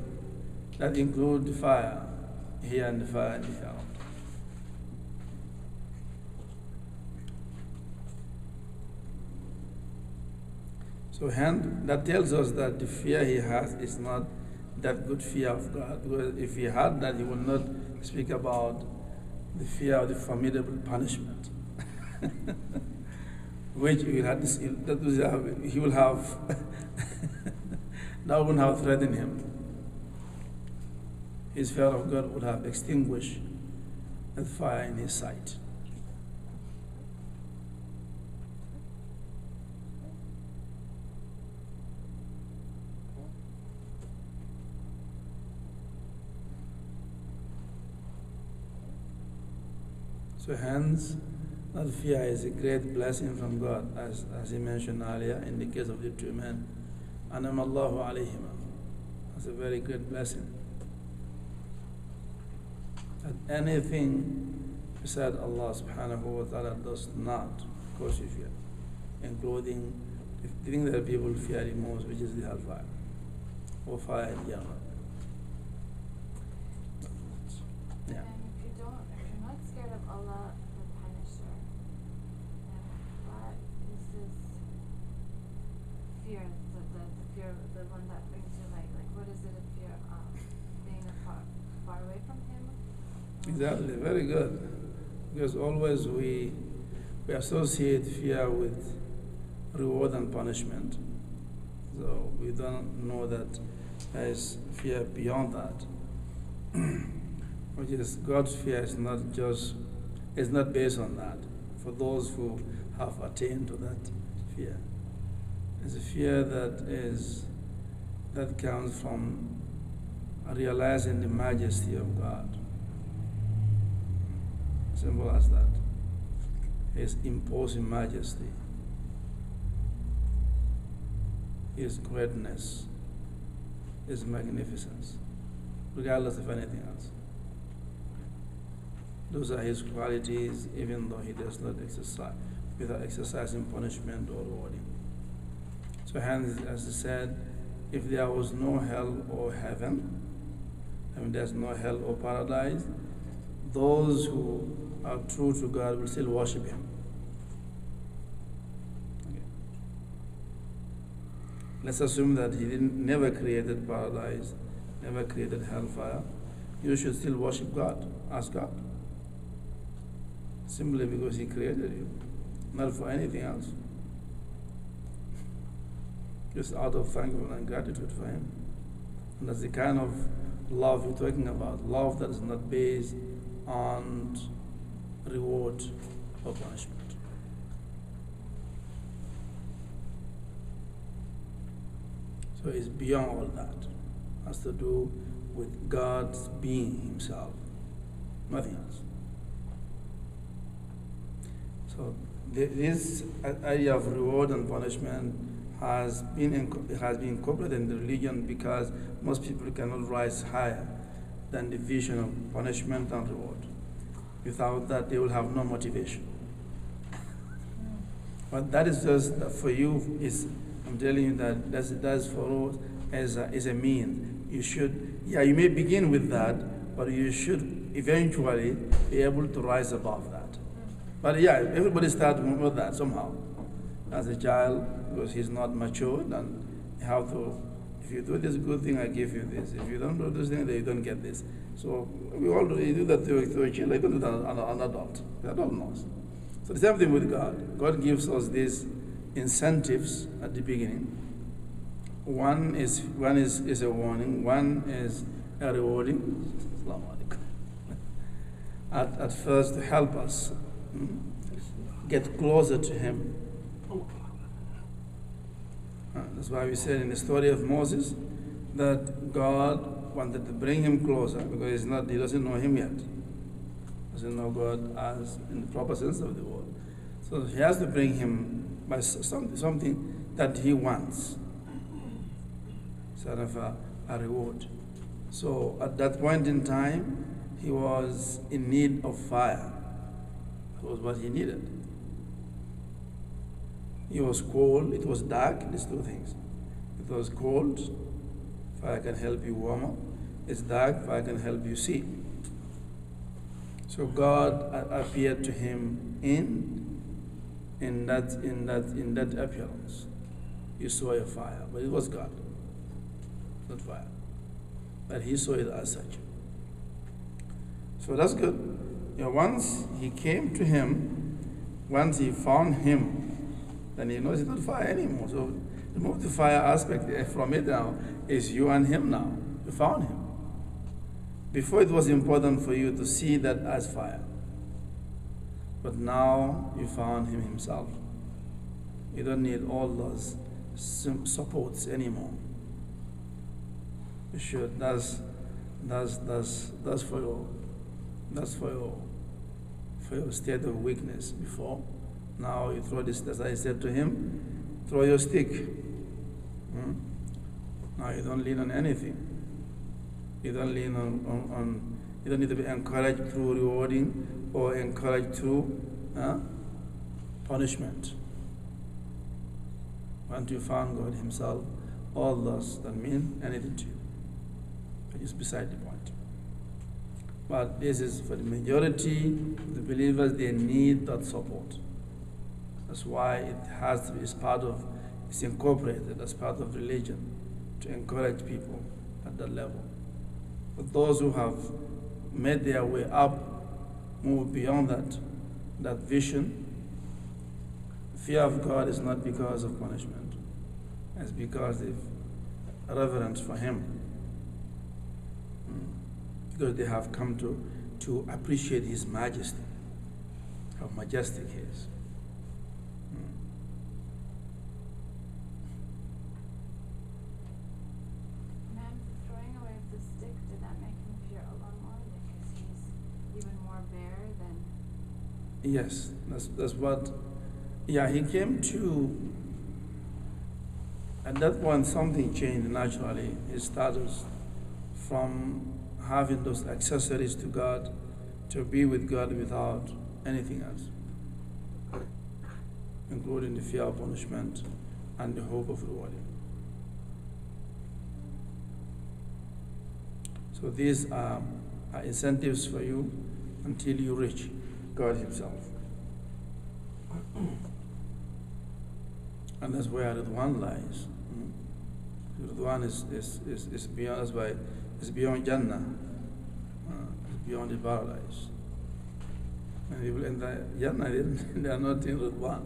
A: That includes the fire here and the fire and the hereafter. So hence, that tells us that the fear he has is not that good fear of God. Because if he had that, he would not speak about the fear of the formidable punishment, which he will have, he will have that wouldn't have threatened him. His fear of God would have extinguished that fire in his sight. So hence, that fear is a great blessing from God, as he mentioned earlier in the case of the two men. Anam Allahu alayhima. That's a very great blessing. That anything beside Allah subhanahu wa ta'ala does not cause you fear, including the thing that people fear the most, which is the hellfire, or fire in general. Yeah.
E: And if you're not scared of Allah, the Punisher, then what is this fear? The fear, the one that brings you like what is it? A fear of being far away from Him?
A: Exactly, very good. Because always we associate fear with reward and punishment. So we don't know that there is fear beyond that. Which is God's fear is not based on that. For those who have attained to that fear, it's a fear that comes from realizing the majesty of God. Simple as that. His imposing majesty, His greatness, His magnificence, regardless of anything else. Those are His qualities, even though He does not exercise, without exercising punishment or rewarding. So hence, as I said, if there was no hell or heaven, there's no hell or paradise, those who are true to God will still worship Him. Okay. Let's assume that He never created paradise, never created hellfire, you should still worship God, ask God. Simply because He created you, not for anything else. Just out of thankfulness and gratitude for Him. And that's the kind of love you're talking about. Love that is not based on reward or punishment. So it's beyond all that. It has to do with God's being Himself, nothing else. So this idea of reward and punishment has been incorporated in the religion because most people cannot rise higher than the vision of punishment and reward. Without that, they will have no motivation. But that is just for you. I'm telling you that that's for us as a mean. You should, you may begin with that, but you should eventually be able to rise above that. But everybody starts with that somehow. As a child, because he's not matured, and you have to, if you do this good thing, I give you this. If you don't do this thing, then you don't get this. So we all do that to a child. I don't do that an adult. The adult knows. So the same thing with God. God gives us these incentives at the beginning. One is a warning. One is a rewarding. At first, to help us get closer to Him. That's why we said in the story of Moses that God wanted to bring him closer because he doesn't know Him yet. Doesn't know God as in the proper sense of the word. So He has to bring him by something that he wants, sort of a reward. So at that point in time, he was in need of fire. That was what he needed. It was cold, it was dark, these two things. It was cold, fire can help you warm up. It's dark, fire can help you see. So God appeared to him in that appearance. You saw a fire, but it was God, not fire. But he saw it as such. So that's good. Once he came to him, once he found him, then he knows it's not fire anymore. So remove the fire aspect from it now. It's you and him now. You found him. Before it was important for you to see that as fire. But now you found him himself. You don't need all those supports anymore. You should. That's for your state of weakness before. Now you throw this, as I said to him, throw your stick. Now you don't lean on anything. You don't lean on you don't need to be encouraged through rewarding or encouraged through punishment. Once you found God Himself, all those don't mean anything to you. It is beside the point. But this is for the majority of the believers, they need that support. That's why it has to be, it's incorporated as part of religion to encourage people at that level. But those who have made their way up, move beyond that vision, fear of God is not because of punishment. It's because of reverence for Him. Because they have come to appreciate His majesty, how majestic He is.
E: Man, throwing away of the stick, did that make him fear Allah more because he's even more bare than?
A: Yes, that's what. Yeah, he came to. At that point, something changed naturally. His status from having those accessories to God to be with God without anything else, including the fear of punishment and the hope of rewarding. So these are incentives for you until you reach God Himself. And that's where Ridwan lies. Ridwan is beyond, that's why it's beyond Jannah. beyond the paradise. And people in the Jannah, they are not in Ridwan.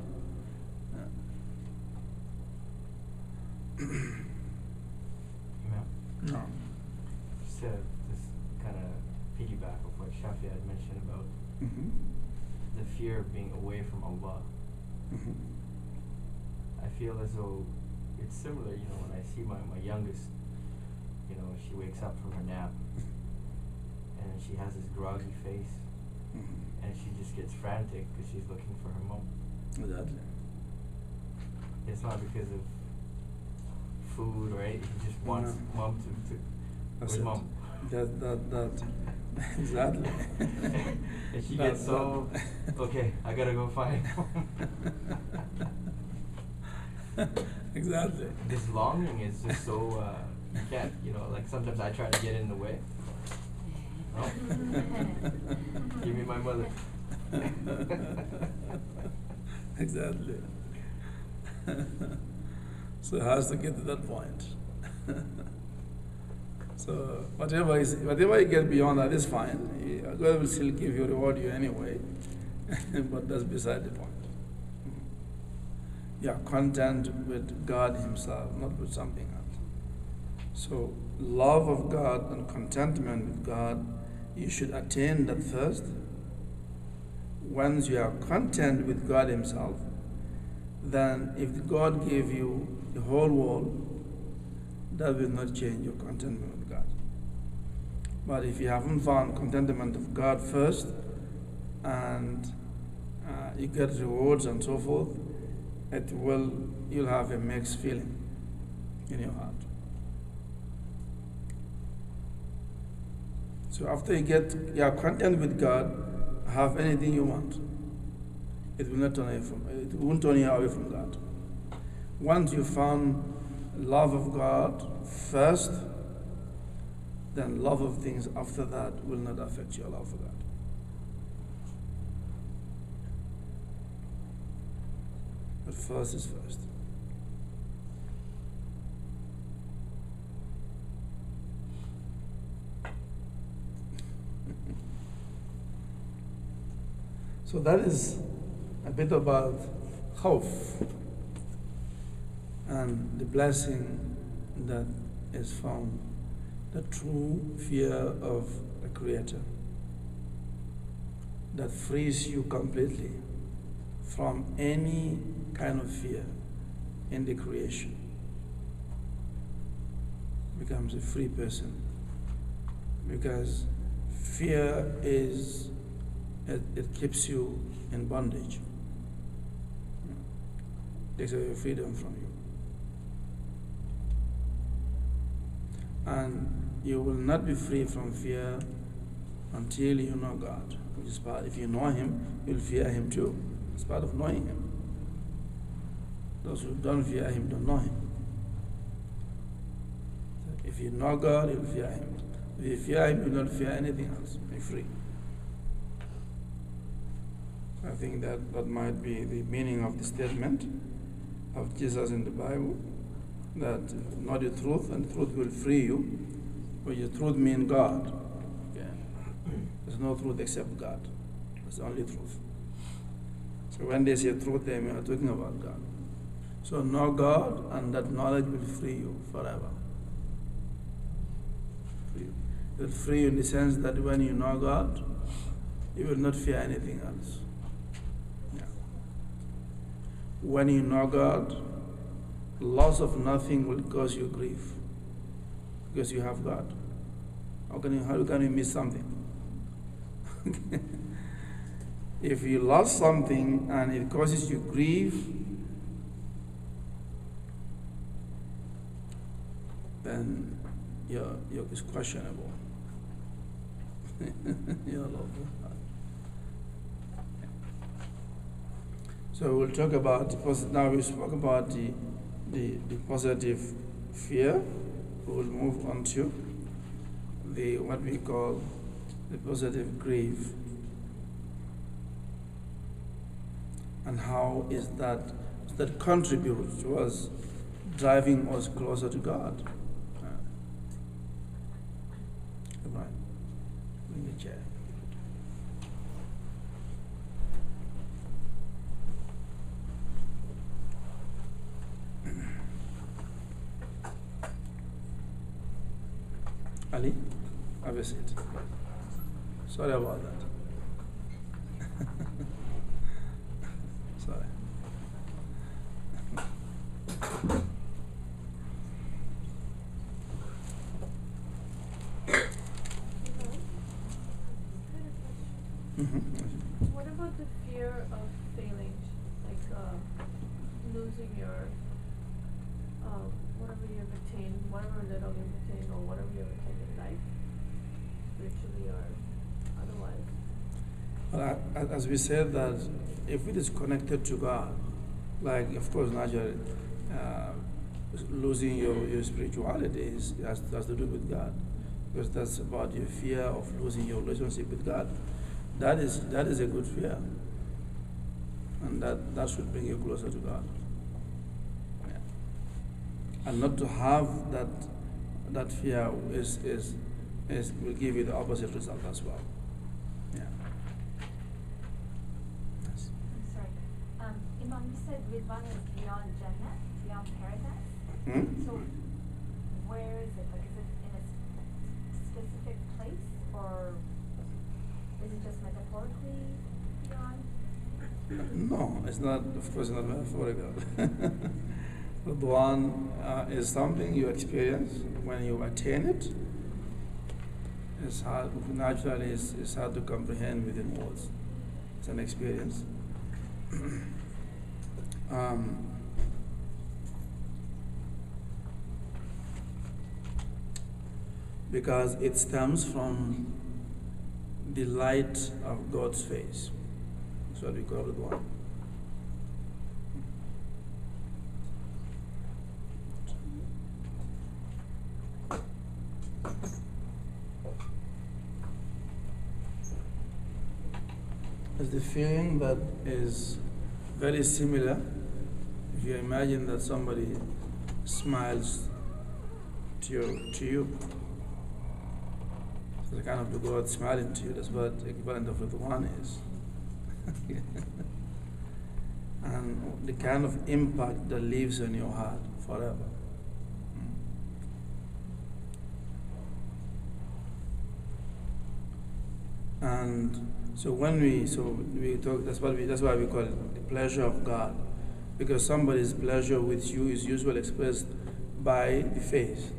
C: Imam,
A: No.
C: just to kind of piggyback of what Shafi had mentioned about
A: Mm-hmm.
C: the fear of being away from Allah.
A: Mm-hmm.
C: I feel as though it's similar, when I see my youngest, she wakes up from her nap and she has this groggy face
A: Mm-hmm.
C: and she just gets frantic because she's looking for her mom.
A: Exactly.
C: It's not because of food or anything, she just wants
A: No.
C: mom to
A: That's
C: where's
A: it.
C: mom?
A: That. Exactly.
C: And she
A: That-
C: gets so, okay, I gotta go find mom.
A: Exactly.
C: This longing is just so, you can't, like sometimes I try to get in the way. No? Give me my mother.
A: Exactly. So it has to get to that point. So whatever you get beyond that is fine. God will still give you, reward you anyway. But that's beside the point. You are content with God Himself, not with something else. So love of God and contentment with God, you should attain that first. Once you are content with God Himself, then if God gave you the whole world, that will not change your contentment with God. But if you haven't found contentment of God first, and you get rewards and so forth, you'll have a mixed feeling in your heart. So after you are content with God, have anything you want. It won't turn you away from God. Once you found love of God first, then love of things after that will not affect your love for God. But first is first. So that is a bit about khawf and the blessing that is found, the true fear of the Creator that frees you completely from any kind of fear in the creation. Becomes a free person, because fear it keeps you in bondage, takes away freedom from you, and you will not be free from fear until you know God, which is part. If you know Him, you'll fear Him too. It's part of knowing Him. Those who don't fear Him don't know Him. If you know God, you'll fear Him. If you fear Him, you'll not fear anything else. Be free. I think that might be the meaning of the statement of Jesus in the Bible, that know the truth and the truth will free you. But the truth means God. Okay. There's no truth except God. That's the only truth. So when they say truth, they are talking about God. So know God, and that knowledge will free you forever. It will free you in the sense that when you know God, you will not fear anything else. Yeah. When you know God, loss of nothing will cause you grief, because you have God. How can you miss something? If you lost something and it causes you grief, then it's questionable. Your love of God. So we'll talk about now. We spoke about the positive fear. We will move on to what we call the positive grief, and how is that contributes to us driving us closer to God. Right. the chair. Ali, have a seat. Sorry about that. Sorry.
B: What about the fear of failing, like losing your whatever you have attained, whatever little you've attained, or whatever you have attained in life, spiritually or otherwise?
A: Well, as we said, that if it is connected to God, like of course naturally, losing your spirituality has to do with God, because that's about your fear of losing your relationship with God. That is a good fear, and that should bring you closer to God. Yeah. And not to have that fear is will give you the opposite result as well. Yeah. Yes.
F: I'm sorry. Imam, you said Ridwan is beyond Jannah, beyond paradise.
A: Hmm?
F: So where is it? Like, is it in a specific place, or is it just metaphorically beyond?
A: No, it's not. Of course, not metaphorical. The one is something you experience when you attain it. It's hard. Naturally, it's hard to comprehend within words. It's an experience. Because it stems from the light of God's face. That's what we call it one. It's the feeling that is very similar. If you imagine that somebody smiles to you, so the kind of the God smiling to you, that's what the equivalent of the one is. And the kind of impact that lives in your heart forever. And so when we talk, that's why we call it the pleasure of God, because somebody's pleasure with you is usually expressed by the face.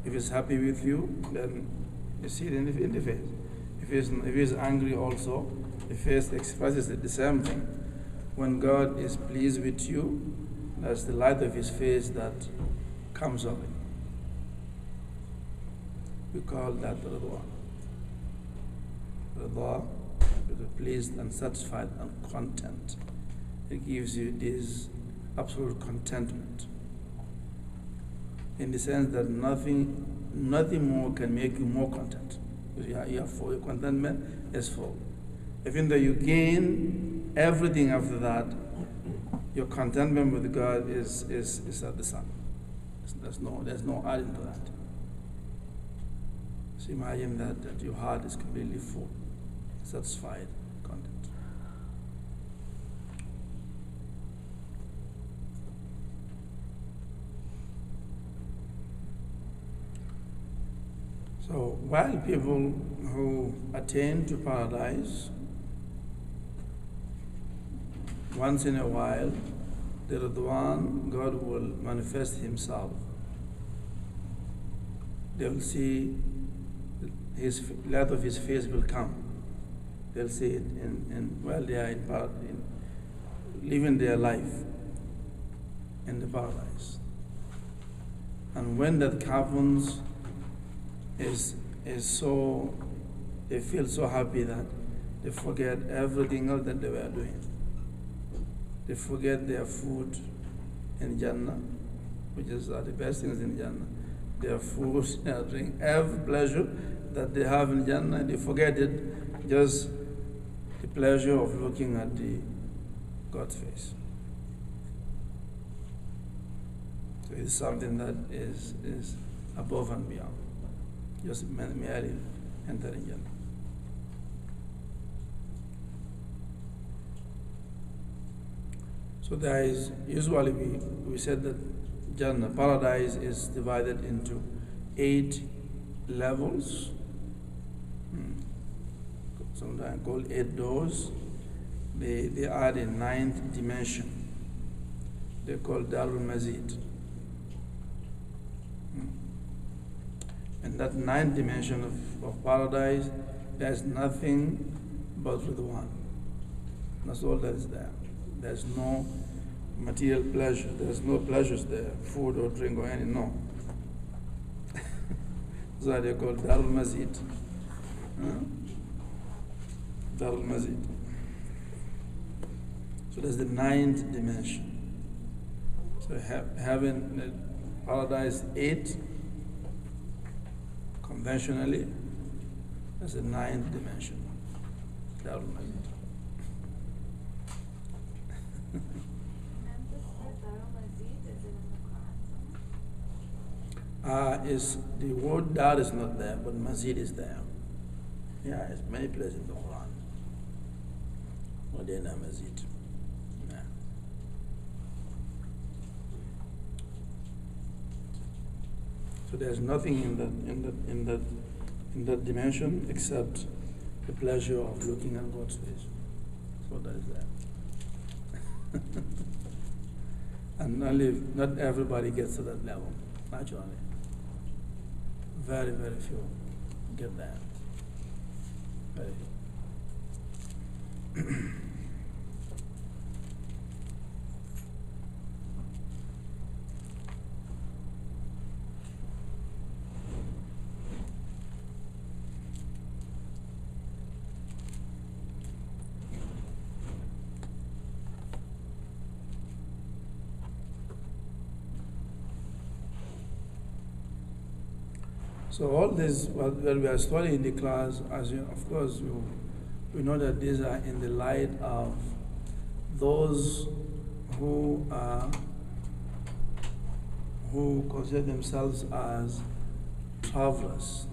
A: If he's happy with you, then you see it in the face. If he's angry also, the face expresses the same thing. When God is pleased with you, that's the light of his face that comes over you. We call that Ridwan. Ridwan, pleased and satisfied and content. It gives you this absolute contentment, in the sense that nothing more can make you more content. Because you are full, your contentment is full. Even though you gain everything after that, your contentment with God is at the sun. There's no adding to that. So imagine that your heart is completely full, satisfied, content. So while people who attain to paradise, once in a while, the Ridwan, God will manifest himself. They will see his light of his face will come. They'll see it while they are living their life in the paradise. And when that happens, they feel so happy that they forget everything else that they were doing. They forget their food in Jannah, which is the best things in Jannah. Their food, their drink, every pleasure that they have in Jannah, they forget it, just the pleasure of looking at the God's face. So it's something that is above and beyond, just merely entering Jannah. So there is, usually we said that Jannah, paradise is divided into 8 levels, sometimes called 8 doors. They are the 9th dimension. They call Darul Mazid. And that 9th dimension of paradise, there's nothing but Ridwan. That's all that is there. There's no material pleasure. There's no pleasures there, food or drink or anything, no. That's why they call Darul Mazid. Darul Mazid. So that's the 9th dimension. So having paradise 8, conventionally, that's the 9th dimension. Darul Mazid.
E: And this word Darul Mazid, is it in the Quran somewhere?
A: Is the word Dar is not there, but Mazid is there. Yeah, it's many places in the Quran. Wadena Mazid. Yeah. So there's nothing in that dimension except the pleasure of looking at God's face. So that is there. And not everybody gets to that level, naturally. Very, very few get that. Very few. So all this, what we are studying in the class, of course, we know that these are in the light of those who consider themselves as travelers,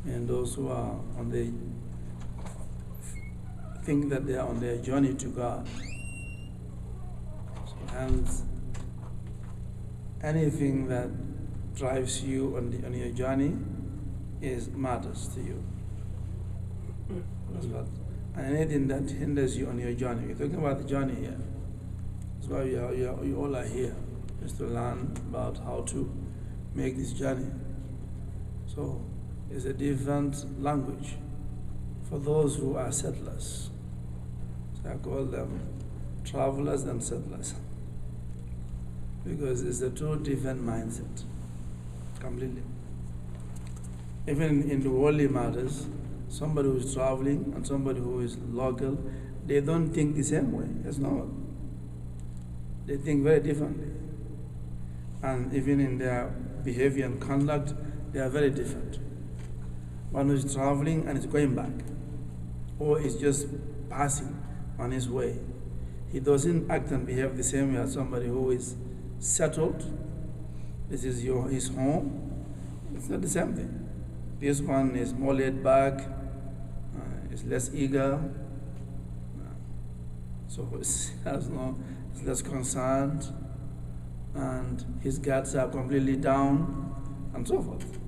A: and those who are think that they are on their journey to God. So hence, anything that drives you on your journey matters to you. That's what, and anything that hinders you on your journey. We're talking about the journey here. That's why you all are here, is to learn about how to make this journey. So it's a different language for those who are settlers. So I call them travelers and settlers. Because it's a two different mindset, completely. Even in the worldly matters, somebody who is traveling and somebody who is local, they don't think the same way. That's not. They think very differently. And even in their behavior and conduct, they are very different. One who is traveling and is going back, or is just passing on his way, he doesn't act and behave the same way as somebody who is settled. This is his home. It's not the same thing. This one is more laid back, is less eager, so it's less concerned, and his guards are completely down, and so forth.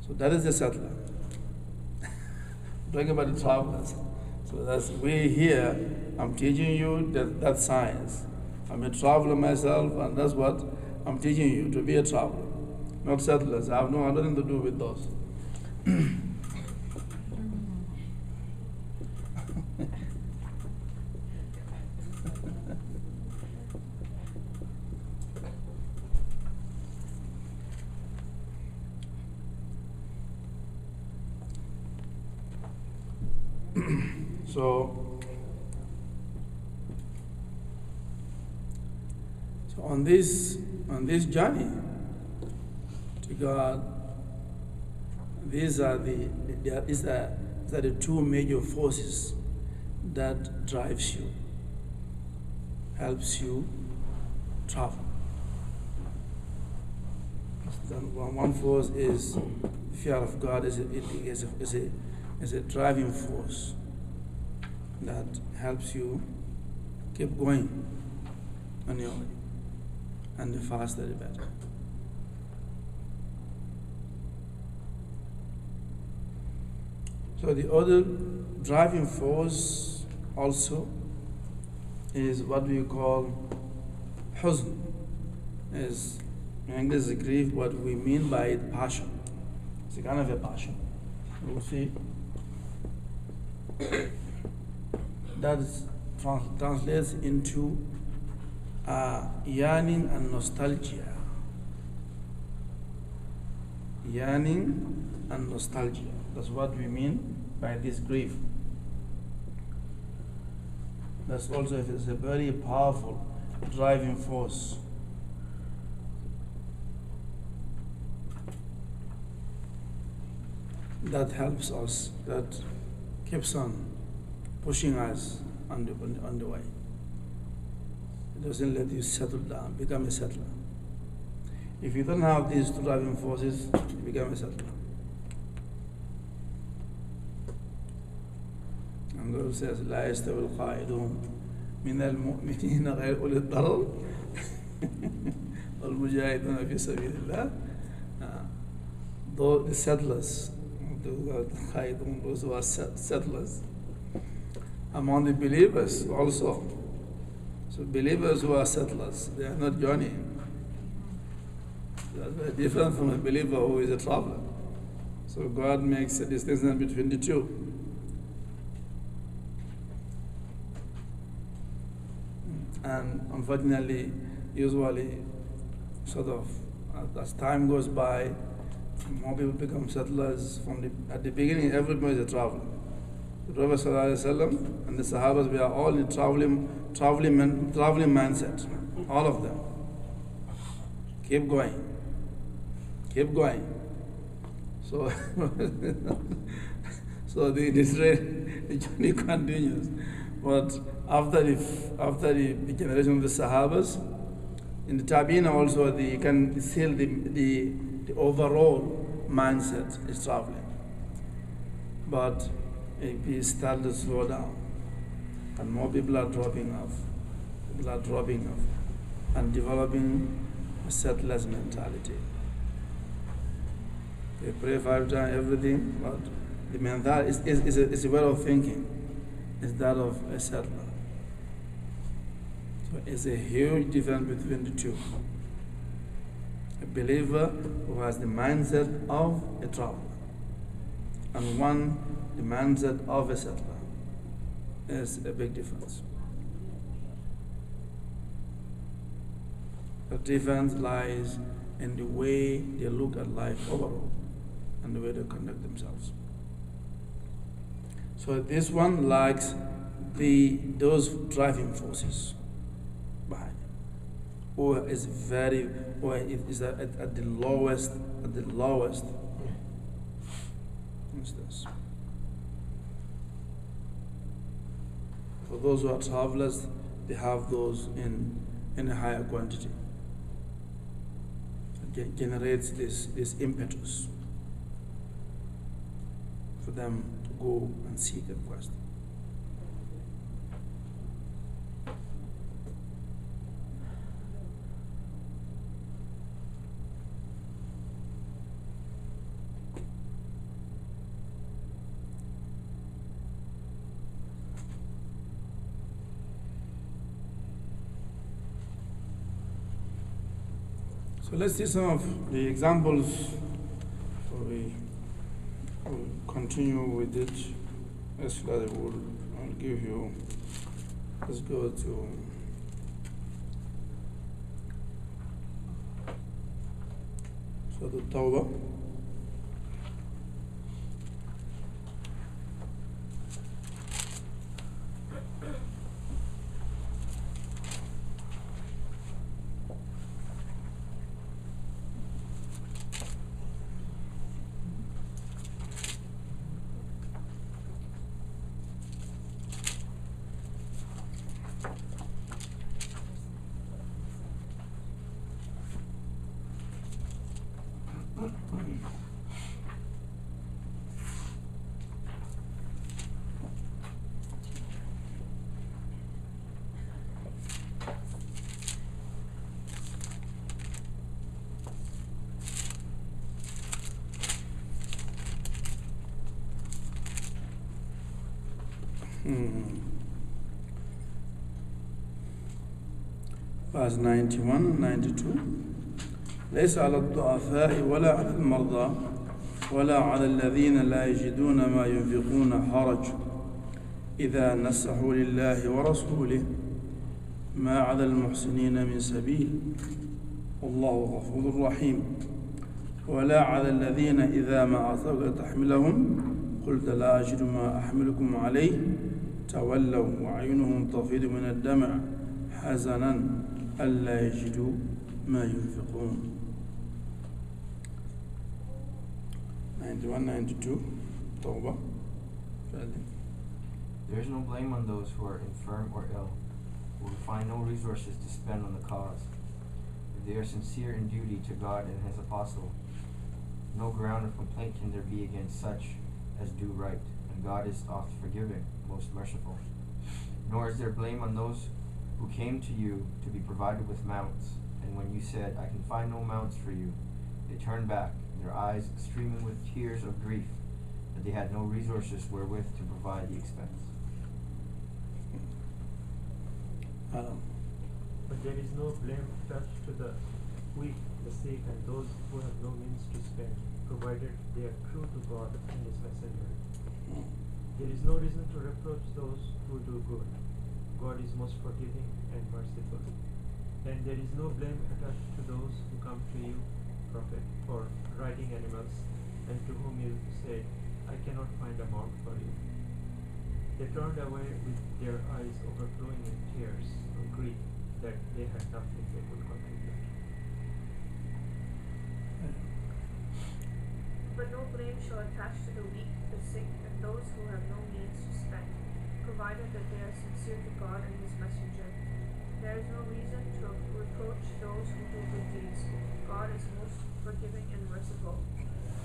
A: So that is the settler. Talking about the travelers. So that's we here. I'm teaching you that science. I'm a traveler myself, and that's what I'm teaching you, to be a traveler, not settlers. I have nothing to do with those. So on this journey to God, these are the two major forces that drives you, helps you travel. One force is fear of God, is a driving force that helps you keep going on your way, and the faster the better. So the other driving force also is what we call huzn. Is in English is grief. What we mean by it, passion. It's a kind of a passion. You will see that is translates into yearning and nostalgia. Yearning and nostalgia. That's what we mean by this grief. That's also it's a very powerful driving force. That helps us, that keeps on pushing us on the way. It doesn't let you settle down, become a settler. If you don't have these two driving forces, you become a settler. And God says, لا يستوي القاعدون من المؤمنين غير أولي الضرر والمجاهدون في سبيل الله. Though the settlers, those who are settlers, among the believers also. So believers who are settlers, they are not journeying. They are very different from a believer who is a traveler. So God makes a distinction between the two. And unfortunately, usually, sort of, as time goes by, more people become settlers. At the beginning, everybody is a traveler. The Prophet ﷺ and the Sahabas, we are all in traveling mindset. All of them. Keep going. Keep going. So, so the journey continues. But after the generation of the Sahabas, in the Tabi'in also, you can still the overall mindset is traveling. But if we start to slow down, and more people are dropping off, and developing a settlers mentality. They pray 5 times, everything, but the mentality is a way of thinking. Is that of a settler. So it's a huge difference between the two. A believer who has the mindset of a traveler, and one the mindset of a settler. Is a big difference. The difference lies in the way they look at life overall and the way they conduct themselves. So this one lacks those driving forces behind it, or is at the lowest instance. For those who are travelers, they have those in a higher quantity. It generates this impetus for them to go and seek and quest. So let's see some of the examples. So we will continue with it. I'll give you. Let's go to the Tawbah. Verse 91 and 92. ليس على الضعفاء ولا على المرضى ولا على الذين لا يجدون ما ينفقون حرج إذا نصحوا لله ورسوله ما على المحسنين من سبيل والله غفور رحيم ولا على الذين إذا ما أعطوك تحملهم قلت لا أجد ما أحملكم عليه تولوا وعينهم تفيض من الدمع حزنا ألا يجدوا ما ينفقون. 91, 92. Tawbah.
C: There is no blame on those who are infirm or ill, who will find no resources to spend on the cause. If they are sincere in duty to God and His apostle, no ground of complaint can there be against such as do right, and God is oft forgiving, most merciful. Nor is there blame on those who came to you to be provided with mounts, and when you said, I can find no mounts for you, they turned back, their eyes streaming with tears of grief, that they had no resources wherewith to provide the expense.
D: But there is no blame attached to the weak, the sick, and those who have no means to spend, provided they are true to God and His messenger. There is no reason to reproach those who do good. God is most forgiving and merciful. And there is no blame attached to those who come to you, Prophet, for riding animals, and to whom you said, I cannot find a mount for you. They turned away with their eyes overflowing in tears of grief that they had nothing they could contribute.
B: But no blame shall attach to the weak, the sick, and those who have no means to spend, provided that they are sincere to God and His messenger. There is no reason to reproach those who do good deeds. God is most forgiving and merciful.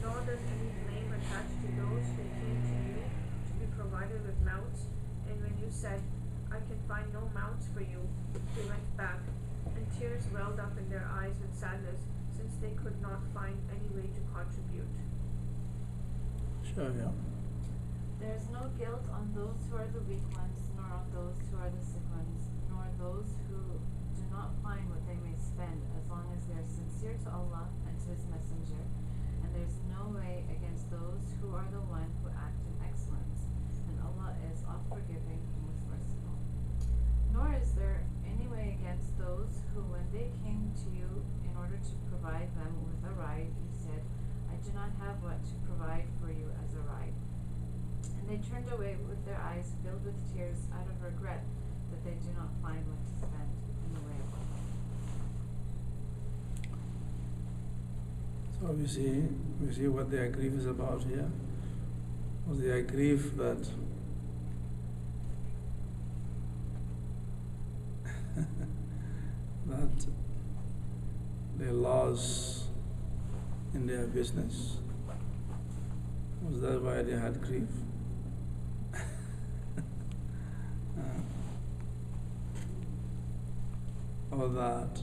B: Nor does any blame attach to those who came to you to be provided with mounts, and when you said, I can find no mounts for you, they went back, and tears welled up in their eyes with sadness, since they could not find any way to contribute.
A: Sure, yeah.
E: There is no guilt on those who are the weak ones, nor on those who are the sick ones, nor those who do not find what they may spend, as long as they are sincere to Allah and to His messenger. And there is no way against those who are the one who act in excellence, and Allah is oft forgiving and most merciful. Nor is there any way against those who, when they came to you in order to provide them with a ride, you said, I do not have what to provide for you as a ride. And they turned away with their eyes filled with tears out of regret that they do not find what to spend in the way of Allah.
A: So we see what their grief is about here. Was their grief that that they lost in their business? Was that why they had grief? Or that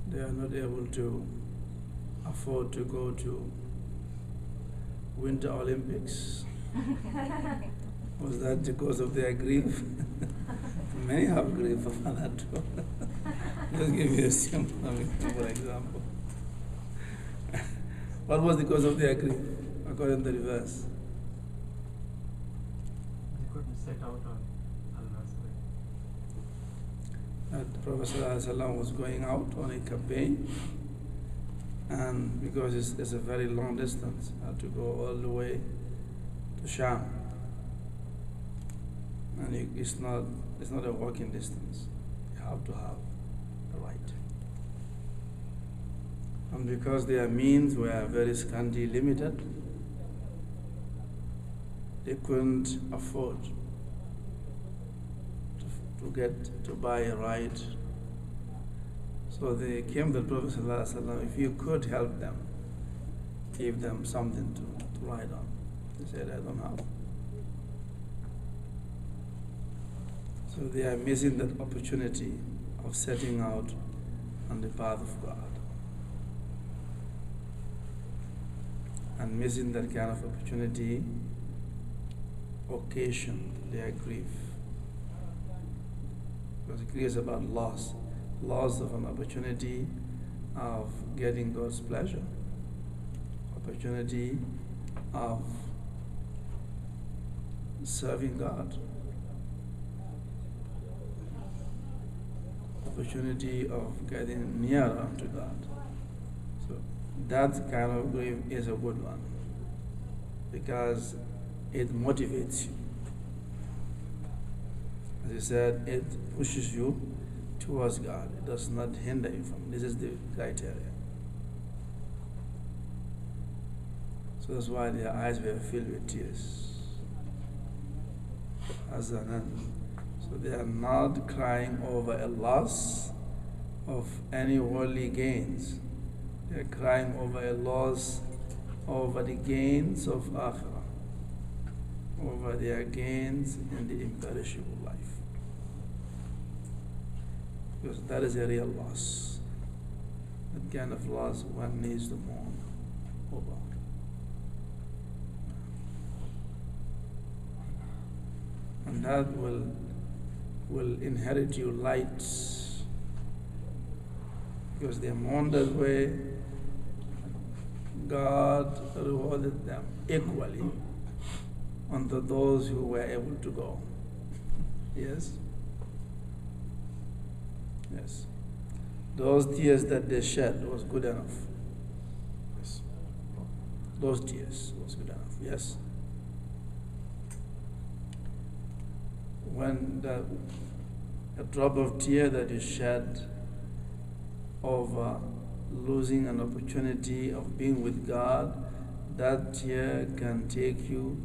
A: they are not able to afford to go to Winter Olympics? Was that because of their grief? Many have grief about that too. Just give you a simple example. What was the cause of their grief, according to the verse?
D: They couldn't set out on Allah's way.
A: That the Prophet ﷺ was going out on a campaign, and because it's a very long distance, had to go all the way to Sham, and it's not a walking distance. You have to have the right. And because their means were very scanty, limited, they couldn't afford to buy a ride. So they came to the Prophet ﷺ, if you could help them, give them something to ride on. They said, I don't have. So they are missing that opportunity of setting out on the path of God. And missing that kind of opportunity occasion their grief. Because grief is about loss of an opportunity of getting God's pleasure, opportunity of serving God, opportunity of getting nearer to God. So that kind of grief is a good one because it motivates you. As I said, it pushes you towards God. It does not hinder you from. This is the criteria. So that's why their eyes were filled with tears. So they are not crying over a loss of any worldly gains. They are crying over a loss over the gains of Akhirah, over their gains in the imperishable life. Because that is a real loss. That kind of loss one needs to mourn over. And that will inherit you light. Because they mourned that way, God rewarded them equally unto those who were able to go. Yes? Yes. Those tears that they shed was good enough. Yes. Those tears was good enough. Yes. When a drop of tear that you shed over losing an opportunity of being with God, that tear can take you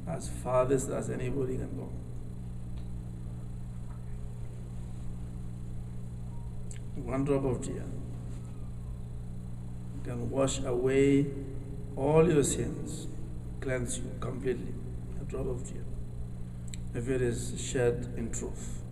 A: as farthest as anybody can go. One drop of tear can wash away all your sins, cleanse you completely. A drop of tear, if it is shed in truth.